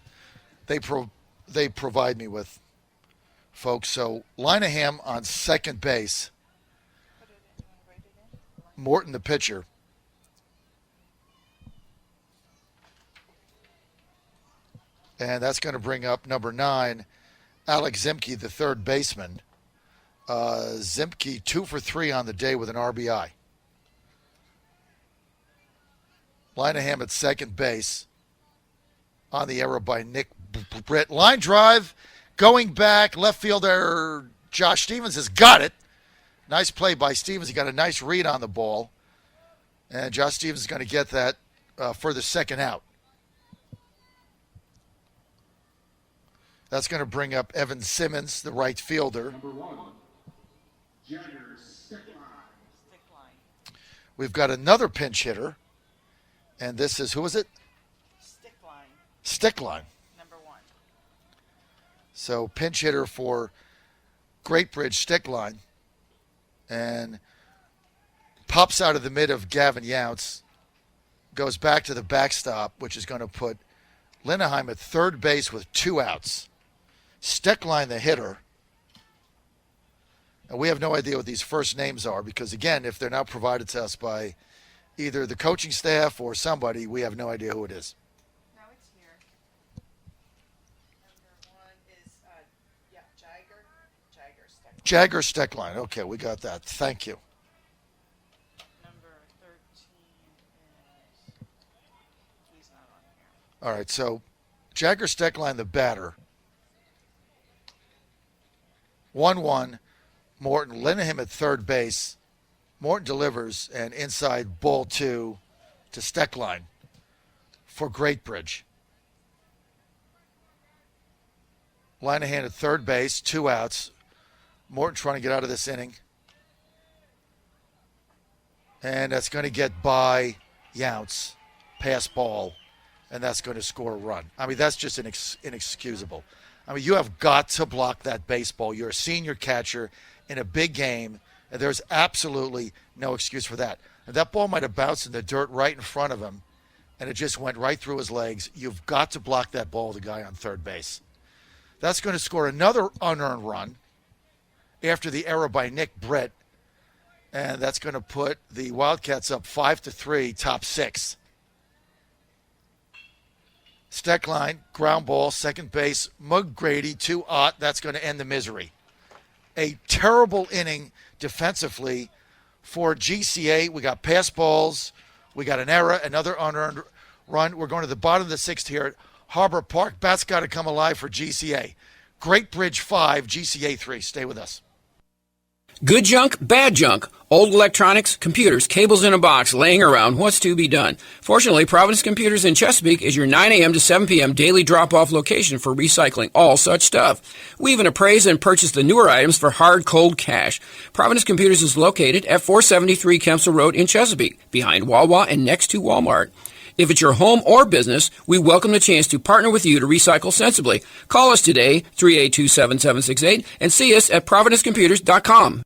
they provide me with, folks. So Linehan on second base. Morton the pitcher. And that's going to bring up number 9, Alex Zimke, the third baseman. Zimke 2 for 3 on the day with an RBI. Linehan at second base on the error by Nick Britt. Line drive, going back, left fielder Josh Stevens has got it. Nice play by Stevens. He got a nice read on the ball. And Josh Stevens is going to get that for the second out. That's going to bring up Evan Simmons, the right fielder.
Number 1, Jagger Stickline.
We've got another pinch hitter. And this is, who is it? Stickline.
Number 1.
So pinch hitter for Great Bridge, Stickline. And pops out of the mid of Gavin Younts. Goes back to the backstop, which is going to put Lineheim at third base with 2 outs. Stickline, the hitter. And we have no idea what these first names are because, again, if they're not provided to us by either the coaching staff or somebody, we have no idea who it is.
No, it's here. Number 1 is, Jagger Stickline.
Jagger Stickline. Okay, we got that. Thank you.
Number 13 is, he's not on here.
All right, so Jagger Stickline, the batter. 1-1. Morton, Linehan at third base. Morton delivers, and inside ball 2 to Stickline for Great Bridge. Linehan at third base, 2 outs. Morton trying to get out of this inning. And that's going to get by Younts. Pass ball. And that's going to score a run. I mean, that's just inexcusable. I mean, you have got to block that baseball. You're a senior catcher in a big game, and there's absolutely no excuse for that. And that ball might have bounced in the dirt right in front of him, and it just went right through his legs. You've got to block that ball with the guy on third base. That's going to score another unearned run after the error by Nick Britt, and that's going to put the Wildcats up 5-3, top 6. Stickline, ground ball, second base, McGrady, 2-0. That's going to end the misery. A terrible inning defensively for GCA. We got pass balls. We got an error, another unearned run. We're going to the bottom of the 6th here at Harbor Park. Bats got to come alive for GCA. Great Bridge 5, GCA 3. Stay with us.
Good junk, bad junk. Old electronics, computers, cables in a box laying around, what's to be done? Fortunately, Providence Computers in Chesapeake is your 9 a.m. to 7 p.m. daily drop-off location for recycling all such stuff. We even appraise and purchase the newer items for hard, cold cash. Providence Computers is located at 473 Kempsell Road in Chesapeake, behind Wawa and next to Walmart. If it's your home or business, we welcome the chance to partner with you to recycle sensibly. Call us today, 382-7768, and see us at providencecomputers.com.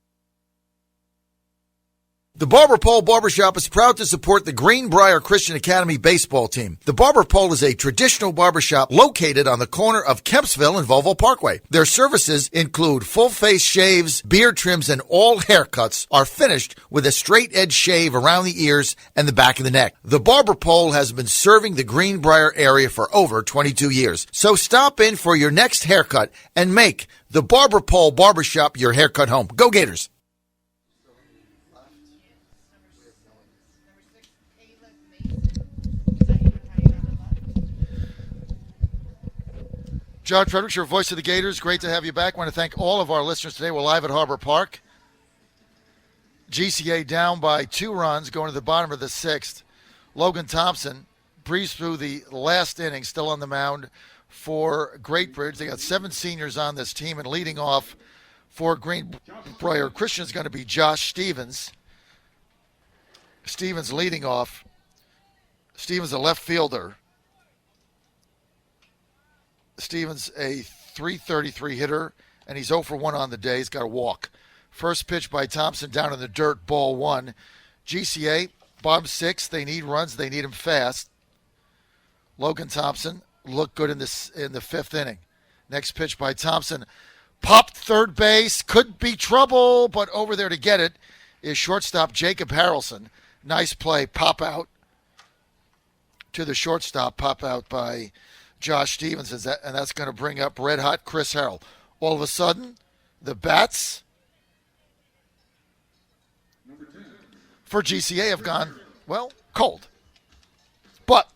The Barber Pole Barbershop is proud to support the Greenbrier Christian Academy baseball team. The Barber Pole is a traditional barbershop located on the corner of Kempsville and Volvo Parkway. Their services include full-face shaves, beard trims, and all haircuts are finished with a straight-edge shave around the ears and the back of the neck. The Barber Pole has been serving the Greenbrier area for over 22 years. So stop in for your next haircut and make the Barber Pole Barbershop your haircut home. Go Gators! John Fredericks, your voice of the Gators. Great to have you back. I want to thank all of our listeners today. We're live at Harbor Park. GCA down by 2 runs, going to the bottom of the 6th. Logan Thompson breezed through the last inning, still on the mound for Great Bridge. They got 7 seniors on this team, and leading off for Greenbrier Christian is going to be Josh Stevens. Stevens leading off. Stevens a left fielder. Stevens a .333 hitter, and he's 0 for 1 on the day. He's got a walk. First pitch by Thompson down in the dirt, ball 1. GCA, bottom 6. They need runs. They need them fast. Logan Thompson looked good in the 5th inning. Next pitch by Thompson. Popped third base. Could be trouble, but over there to get it is shortstop Jacob Harrelson. Nice play. Pop out to the shortstop. Pop out by Josh Stevens, and that's going to bring up red-hot Chris Harrell. All of a sudden, the bats for GCA have gone, well, cold. But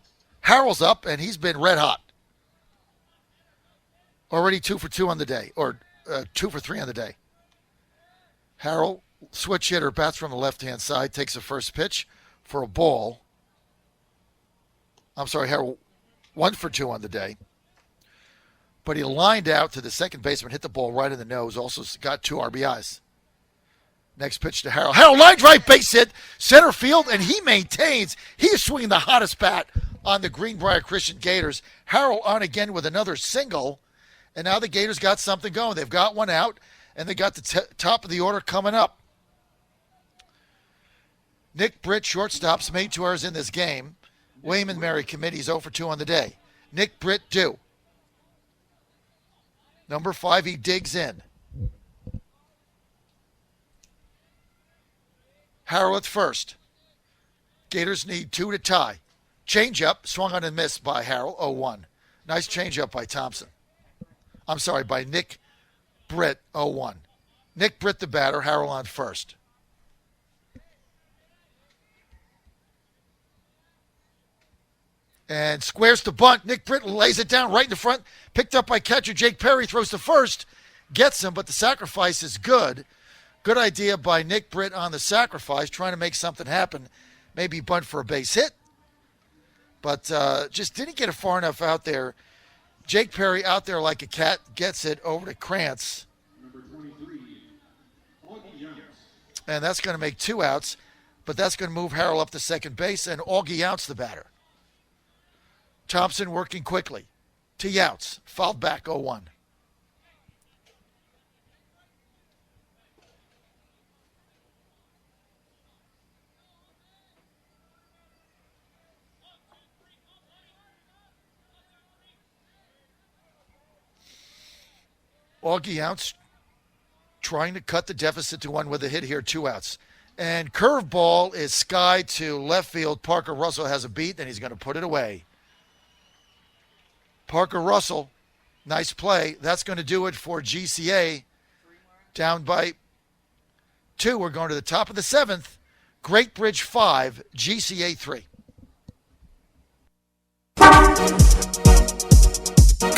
Harrell's up, and he's been red-hot. Already 2 for 2 on the day, or 2 for 3 on the day. Harrell, switch hitter, bats from the left-hand side, takes the first pitch for a ball. I'm sorry, Harrell 1 for 2 on the day. But he lined out to the second baseman, hit the ball right in the nose, also got 2 RBIs. Next pitch to Harrell. Harrell line drive, base hit, center field, and he maintains. He is swinging the hottest bat on the Greenbrier Christian Gators. Harrell on again with another single, and now the Gators got something going. They've got one out, and they got the top of the order coming up. Nick Britt, shortstops, made 2 errors in this game. William and Mary committees 0 for 2 on the day. Nick Britt due. Number 5, he digs in. Harrell at first. Gators need 2 to tie. Changeup, swung on and missed by Harrell, 0-1. Nice changeup by Thompson. I'm sorry, by Nick Britt, 0-1. Nick Britt the batter, Harrell on first. And squares to bunt. Nick Britt lays it down right in the front. Picked up by catcher Jake Perry. Throws to first. Gets him, but the sacrifice is good. Good idea by Nick Britt on the sacrifice, trying to make something happen. Maybe bunt for a base hit. But just didn't get it far enough out there. Jake Perry out there like a cat. Gets it over to Krantz.
Number 23, Augie Younts.
And that's going to make 2 outs. But that's going to move Harrell up to second base. And Augie Younts the batter. Thompson working quickly. To Younts. Fouled back 0-1. Augie Younts trying to cut the deficit to 1 with a hit here, 2 outs. And curveball is sky to left field. Parker Russell has a beat, and he's going to put it away. Parker Russell, nice play. That's going to do it for GCA. Down by 2. We're going to the top of the 7th. Great Bridge 5, GCA 3.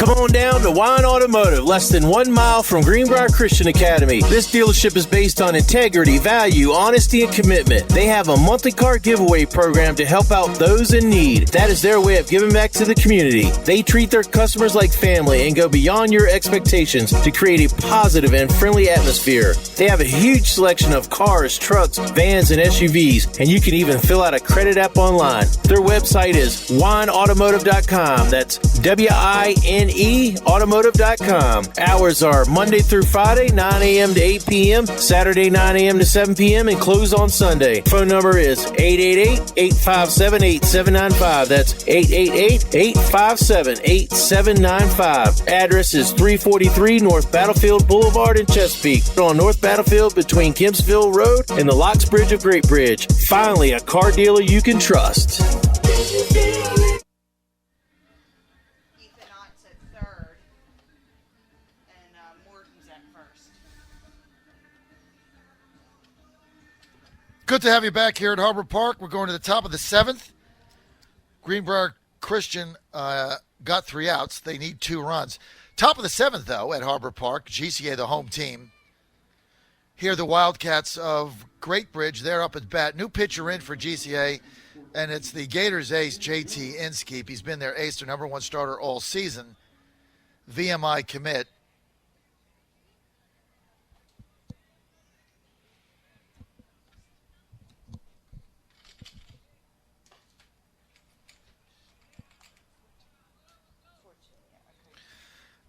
Come on down to Wine Automotive, less than 1 mile from Greenbrier Christian Academy. This dealership is based on integrity, value, honesty, and commitment. They have a monthly car giveaway program to help out those in need. That is their way of giving back to the community. They treat their customers like family and go beyond your expectations to create a positive and friendly atmosphere. They have a huge selection of cars, trucks, vans, and SUVs, and you can even fill out a credit app online. Their website is wineautomotive.com. That's WINE automotive.com. Hours are Monday through Friday, 9 a.m. to 8 p.m., Saturday, 9 a.m. to 7 p.m., and close on Sunday. Phone number is 888-857-8795. That's 888-857-8795. Address is 343 North Battlefield Boulevard in Chesapeake, on North Battlefield between Kempsville Road and the Locks Bridge of Great Bridge. Finally, a car dealer you can trust.
Good to have you back here at Harbor Park. We're going to the top of the 7th. Greenbrier Christian got 3 outs. They need 2 runs. Top of the 7th, though, at Harbor Park. GCA, the home team. Here, the Wildcats of Great Bridge. They're up at bat. New pitcher in for GCA, and it's the Gators ace, JT Inskeep. He's been their ace, their number 1 starter all season. VMI commit.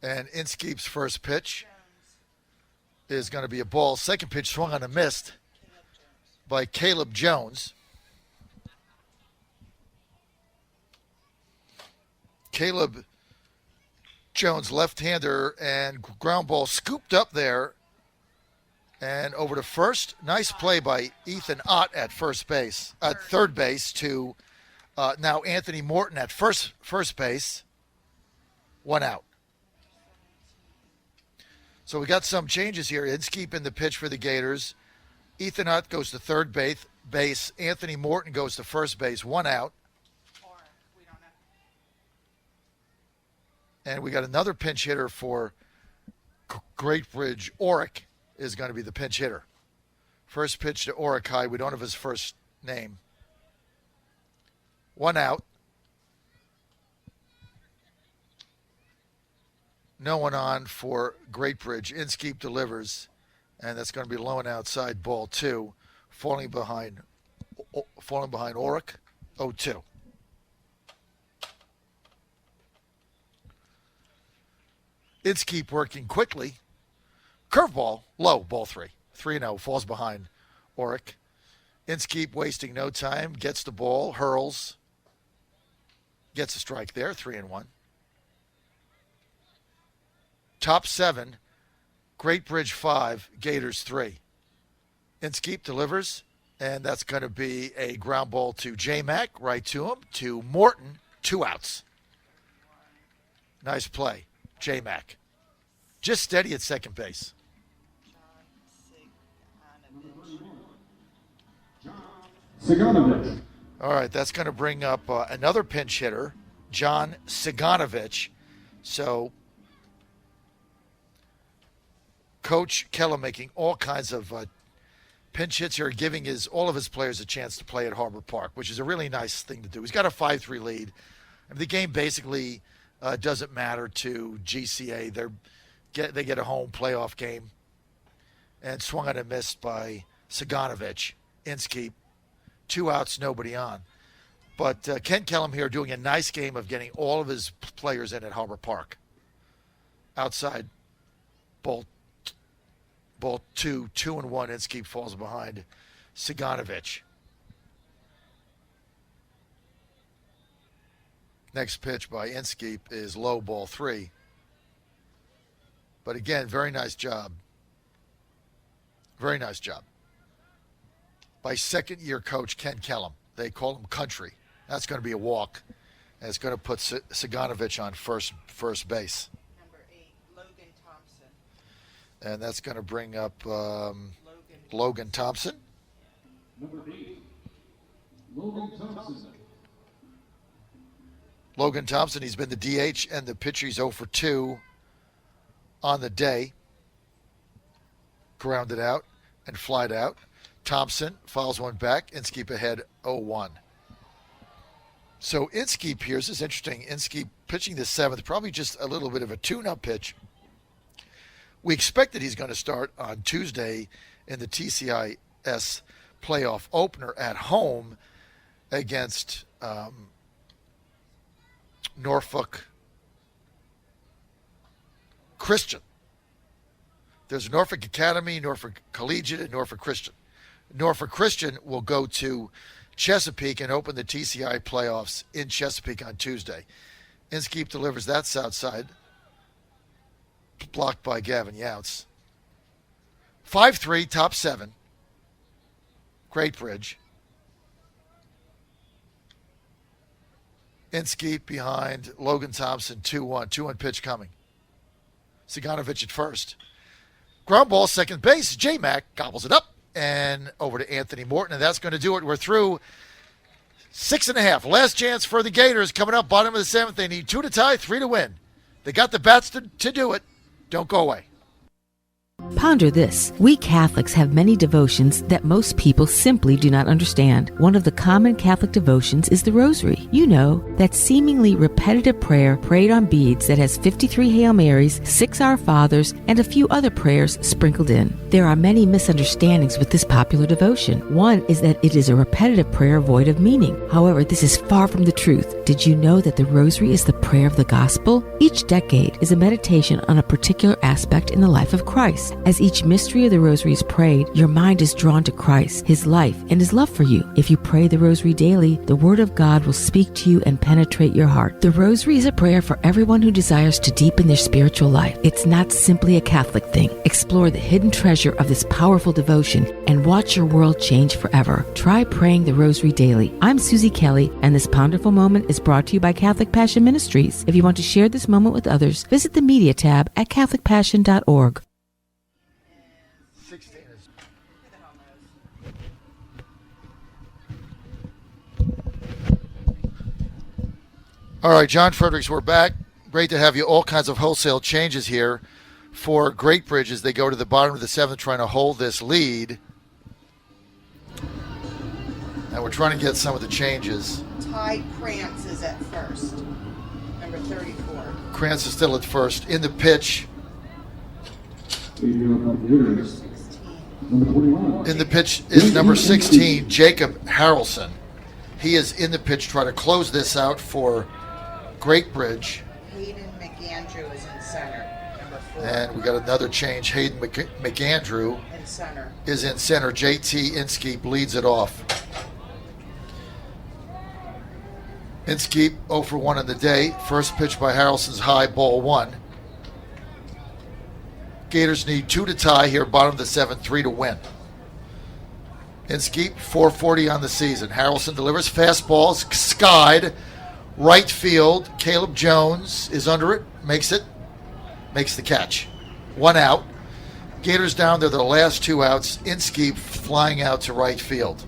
And Inskeep's first pitch is going to be a ball. Second pitch swung on a missed by Caleb Jones. Caleb Jones, left-hander, and ground ball scooped up there and over to first. Nice play by Ethan Ott at third base to now Anthony Morton at first base. 1 out. So we got some changes here. Inskeep in the pitch for the Gators. Ethan Ott goes to third base. Anthony Morton goes to first base. 1 out. And we got another pinch hitter for Great Bridge. Oric is going to be the pinch hitter. First pitch to Oric High. We don't have his first name. 1 out. No one on for Great Bridge. Inskeep delivers, and that's going to be low and outside, ball 2, falling behind Oric, 0-2. Inskeep working quickly. Curveball, low, ball 3. 3-0, falls behind Oric. Inskeep wasting no time, gets the ball, hurls, gets a strike there, 3-1. Top 7, Great Bridge 5, Gators 3. Inskeep delivers, and that's going to be a ground ball to J-Mac, right to him, to Morton, 2 outs. Nice play, J-Mac. Just steady at second base.
Siganovich.
All right, that's going to bring up another pinch hitter, John Siganovich. So Coach Keller making all kinds of pinch hits here, giving all of his players a chance to play at Harbor Park, which is a really nice thing to do. He's got a 5-3 lead. I mean, the game basically doesn't matter to GCA. They get a home playoff game, and swung on and missed by Siganovich. Inskeep, 2 outs, nobody on. But Ken Kellum here doing a nice game of getting all of his players in at Harbor Park. Outside, ball 2, 2-1. Inskeep falls behind Siganovich. Next pitch by Inskeep is low, ball 3. But again, very nice job. Very nice job by second-year coach Ken Kellum. They call him Country. That's going to be a walk, and it's going to put Siganovich on first base.
Number 8, Logan Thompson.
And that's going to bring up Logan Thompson.
Number 8, Logan Thompson.
Logan Thompson, he's been the DH and the pitcher. He's 0 for 2 on the day. Grounded out and flied out. Thompson fouls one back. Inskeep ahead 0-1. So Inskeep here, this is interesting. Inskeep pitching the 7th, probably just a little bit of a tune-up pitch. We expect that he's going to start on Tuesday in the TCIS playoff opener at home against Norfolk Christian. There's Norfolk Academy, Norfolk Collegiate, and Norfolk Christian. Norfolk Christian will go to Chesapeake and open the TCI playoffs in Chesapeake on Tuesday. Inskeep delivers that south side, blocked by Gavin Younts. 5-3, top 7. Great Bridge. Inskeep behind Logan Thompson, 2-1. 2-1 pitch coming. Siganovich at first. Ground ball, second base. J-Mac gobbles it up and over to Anthony Morton, and that's going to do it. We're through 6.5. Last chance for the Gators coming up, bottom of the 7th. They need 2 to tie, 3 to win. They got the bats to do it. Don't go away.
Ponder this. We Catholics have many devotions that most people simply do not understand. One of the common Catholic devotions is the Rosary. You know, that seemingly repetitive prayer prayed on beads that has 53 Hail Marys, 6 Our Fathers, and a few other prayers sprinkled in. There are many misunderstandings with this popular devotion. One is that it is a repetitive prayer void of meaning. However, this is far from the truth. Did you know that the Rosary is the prayer of the Gospel? Each decade is a meditation on a particular aspect in the life of Christ. As each mystery of the Rosary is prayed, your mind is drawn to Christ, His life, and His love for you. If you pray the Rosary daily, the Word of God will speak to you and penetrate your heart. The Rosary is a prayer for everyone who desires to deepen their spiritual life. It's not simply a Catholic thing. Explore the hidden treasure of this powerful devotion and watch your world change forever. Try praying the Rosary daily. I'm Susie Kelly, and this Ponderful Moment is brought to you by Catholic Passion Ministries. If you want to share this moment with others, visit the media tab at catholicpassion.org.
All right, John Fredericks, we're back. Great to have you. All kinds of wholesale changes here for Great Bridge as they go to the bottom of the 7th trying to hold this lead. And we're trying to get some of the changes.
Ty Krantz is at first, number 34.
Krantz is still at first. In the pitch.
Number 16.
In the pitch is number 16, Jacob Harrelson. He is in the pitch trying to close this out for Great Bridge.
Hayden McAndrew is in center, number 4.
And we got another change. Hayden McAndrew
in center.
Is in center. JT Inskeep leads it off. Inskeep 0 for 1 in the day. First pitch by Harrelson's high, ball 1. Gators need 2 to tie here, bottom of the 7th, 3 to win. Inskeep, 440 on the season. Harrelson delivers fastballs, skied, right field. Caleb Jones is under it, makes the catch. 1 out. Gators down, they're the last 2 outs. Inskeep flying out to right field.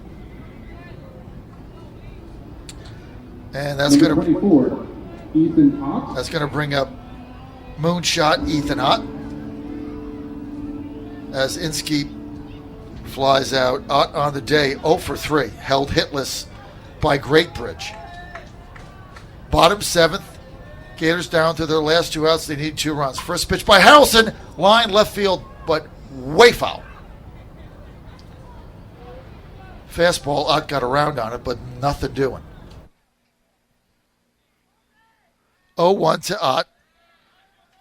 And that's going to bring up moonshot Ethan Ott as Inskeep flies out. Ott on the day, 0 for 3, held hitless by Great Bridge. Bottom 7th, Gators down to their last 2 outs. They need 2 runs. First pitch by Harrelson, line left field, but way foul. Fastball, Ott got around on it, but nothing doing. 0-1 to Ott.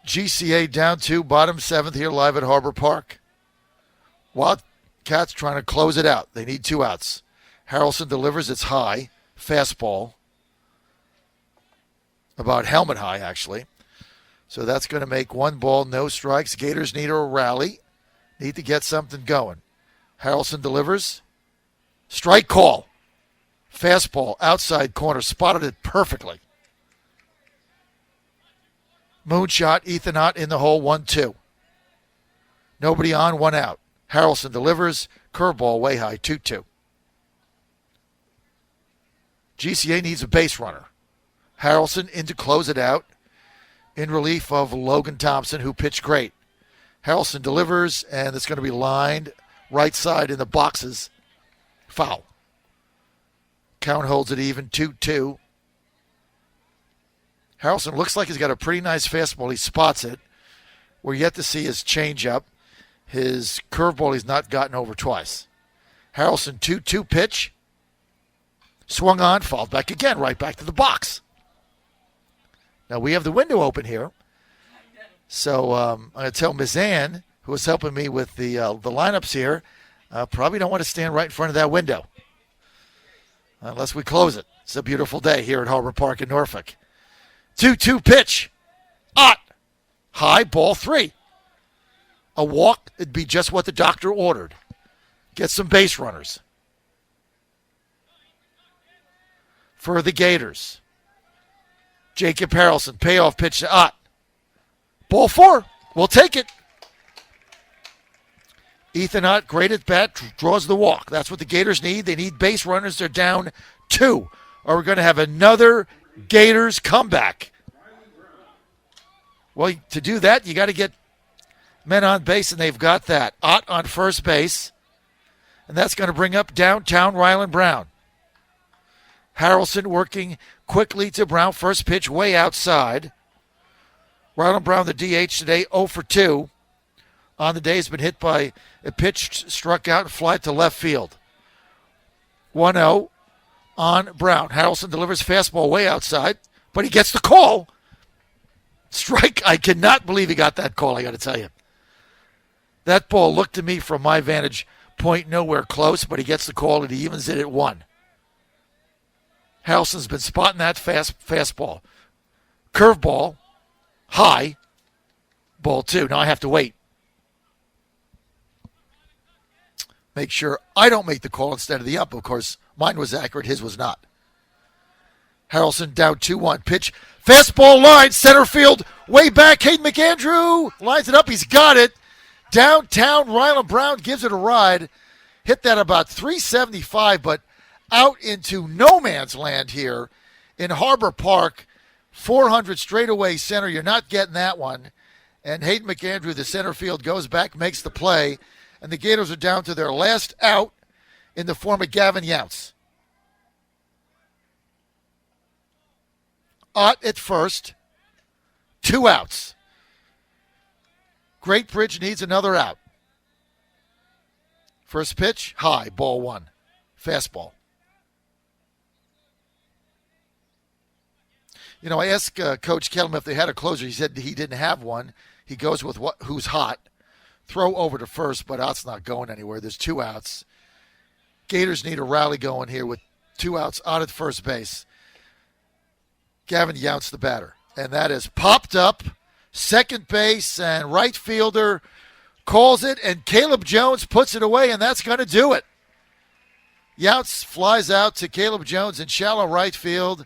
GCA down 2, bottom 7th here live at Harbor Park. Wildcats trying to close it out. They need 2 outs. Harrelson delivers. It's high. Fastball. About helmet high, actually. So that's going to make 1 ball, no strikes. Gators need a rally. Need to get something going. Harrelson delivers. Strike call. Fastball, outside corner. Spotted it perfectly. Moonshot, Ethan Ott in the hole, 1-2. Nobody on, 1 out. Harrelson delivers. Curveball way high, 2-2. GCA needs a base runner. Harrelson in to close it out in relief of Logan Thompson, who pitched great. Harrelson delivers, and it's going to be lined right side in the boxes. Foul. Count holds it even, 2-2. Harrelson looks like he's got a pretty nice fastball. He spots it. We're yet to see his changeup. His curveball he's not gotten over twice. Harrelson 2-2 pitch. Swung on, fouled back again, right back to the box. Now we have the window open here. So I'm going to tell Ms. Ann, who is helping me with the lineups here, probably don't want to stand right in front of that window unless we close it. It's a beautiful day here at Harbor Park in Norfolk. 2-2 pitch. Ott. High, ball 3. A walk, it'd be just what the doctor ordered. Get some base runners. For the Gators, Jacob Harrelson, payoff pitch to Ott. Ball 4, we'll take it. Ethan Ott, great at bat, draws the walk. That's what the Gators need. They need base runners. They're down 2. Or we're going to have another Gators comeback. Well, to do that, you got to get men on base, and they've got that. Ott on first base, and that's going to bring up downtown Ryland Brown. Harrelson working quickly to Brown. First pitch way outside. Ryland Brown, the DH today, 0 for 2. On the day, has been hit by a pitch, struck out, and fly to left field. 1-0 on Brown. Harrelson delivers fastball way outside, but he gets the call. Strike. I cannot believe he got that call, I got to tell you. That ball looked to me from my vantage point nowhere close, but he gets the call, and he evens it at 1. Harrelson's been spotting that fastball. Curveball, high, ball 2. Now I have to wait. Make sure I don't make the call instead of the ump. Of course, mine was accurate, his was not. Harrelson down 2-1. Pitch, fastball line, center field, way back. Hayden McAndrew lines it up. He's got it. Downtown, Ryland Brown gives it a ride. Hit that about 375, but out into no man's land here in Harbor Park. 400 straightaway center. You're not getting that one. And Hayden McAndrew, the center field, goes back, makes the play. And the Gators are down to their last out in the form of Gavin Younts. Ott at first. 2 outs. Great Bridge needs another out. First pitch, high, ball 1. Fastball. You know, I asked Coach Kellum if they had a closer. He said he didn't have one. He goes with who's hot. Throw over to first, but Ott's not going anywhere. There's 2 outs. Gators need a rally going here with 2 outs. Ott at first base. Gavin Younts the batter. And that is popped up. Second base and right fielder calls it, and Caleb Jones puts it away, and that's going to do it. Younts flies out to Caleb Jones in shallow right field,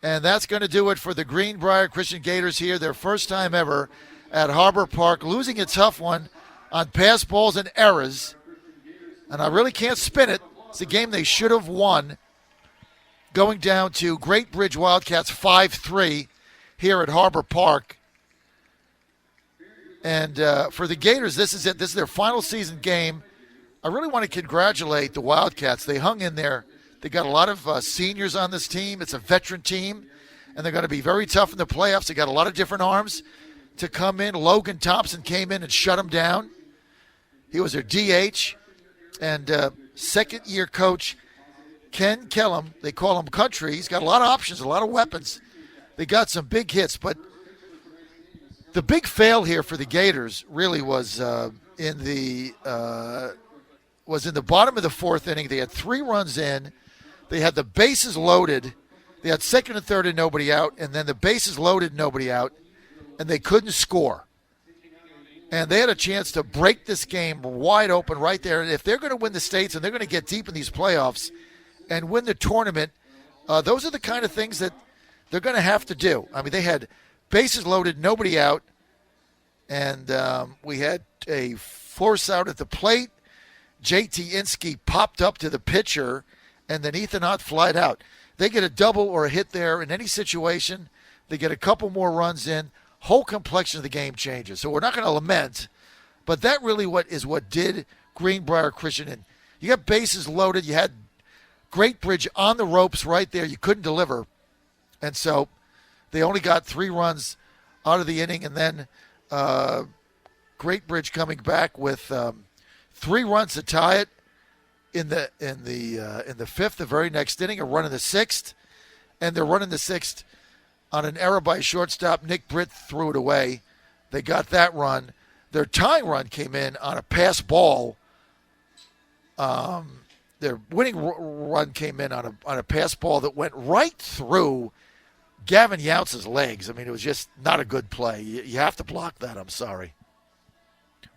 and that's going to do it for the Greenbrier Christian Gators here, their first time ever at Harbor Park, losing a tough one on pass balls and errors. And I really can't spin it. It's a game they should have won. Going down to Great Bridge Wildcats 5-3 here at Harbor Park. And for the Gators, this is it. This is their final season game. I really want to congratulate the Wildcats. They hung in there. They got a lot of seniors on this team. It's a veteran team, and they're going to be very tough in the playoffs. They got a lot of different arms to come in. Logan Thompson came in and shut them down. He was their DH. And second-year coach Ken Kellum, they call him Country. He's got a lot of options, a lot of weapons. They got some big hits, but the big fail here for the Gators really was in the bottom of the 4th inning. They had 3 runs in. They had the bases loaded. They had second and third and nobody out, and then the bases loaded, nobody out, and they couldn't score. And they had a chance to break this game wide open right there. And if they're going to win the States and they're going to get deep in these playoffs and win the tournament, those are the kind of things that they're going to have to do. I mean, they had bases loaded, nobody out, and we had a force out at the plate. JT Inski popped up to the pitcher, and then Ethan Ott flied out. They get a double or a hit there in any situation. They get a couple more runs in. Whole complexion of the game changes. So we're not going to lament, but that really what did Greenbrier Christian in. You got bases loaded. You had Great Bridge on the ropes right there. You couldn't deliver. And so they only got 3 runs out of the inning, and then Great Bridge coming back with 3 runs to tie it in the 5th, the very next inning, a run in the 6th, and they're running the 6th on an error by shortstop. Nick Britt threw it away. They got that run. Their tying run came in on a pass ball. Their winning run came in on a pass ball that went right through Gavin Youtz's legs. I mean, it was just not a good play. You have to block that. I'm sorry.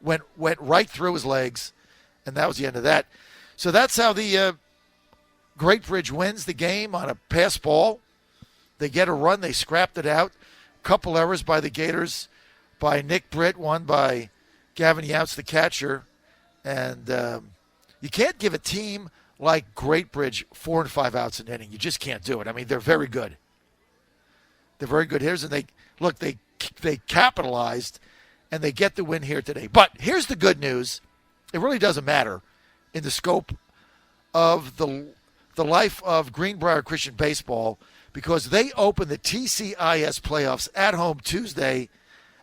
Went right through his legs, and that was the end of that. So that's how the Great Bridge wins the game on a pass ball. They get a run. They scrapped it out. Couple errors by the Gators, by Nick Britt, one by Gavin Youtz, the catcher. And you can't give a team like Great Bridge 4 and 5 outs an inning. You just can't do it. I mean, they're very good. They're very good hitters, and they capitalized, and they get the win here today. But here's the good news. It really doesn't matter in the scope of the life of Greenbrier Christian Baseball, because they open the TCIS playoffs at home Tuesday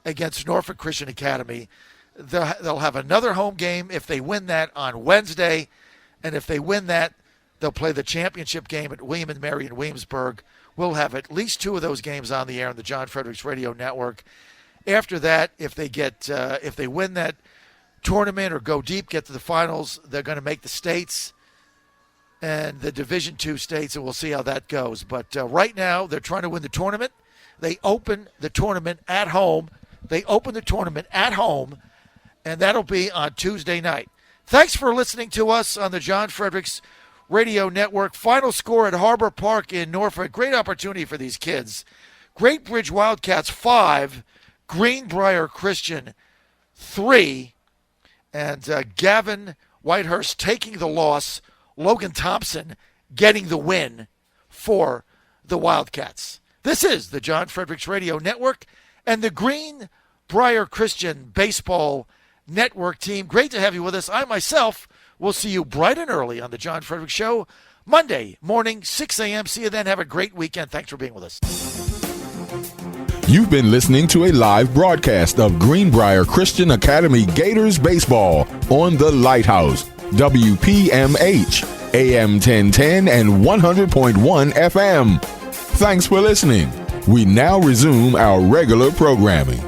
against Norfolk Christian Academy. They'll have another home game if they win that on Wednesday, and if they win that, they'll play the championship game at William & Mary in Williamsburg. We'll have at least 2 of those games on the air on the John Fredericks Radio Network. After that, if they win that tournament or go deep, get to the finals, they're going to make the states and the Division II states, and we'll see how that goes. But right now, they're trying to win the tournament. They open the tournament at home. And that'll be on Tuesday night. Thanks for listening to us on the John Fredericks Radio Network. Final score at Harbor Park in Norfolk. Great opportunity for these kids. Great Bridge Wildcats 5, Greenbrier Christian 3, and Gavin Whitehurst taking the loss. Logan Thompson getting the win for the Wildcats. This is the John Fredericks Radio Network and the Greenbrier Christian Baseball Network team. Great to have you with us. I myself will see you bright and early on the John Fredericks Show Monday morning, 6 a.m. See you then. Have a great weekend. Thanks for being with us.
You've been listening to a live broadcast of Greenbrier Christian Academy Gators Baseball on the Lighthouse, WPMH, AM 1010 and 100.1 FM. Thanks for listening. We now resume our regular programming.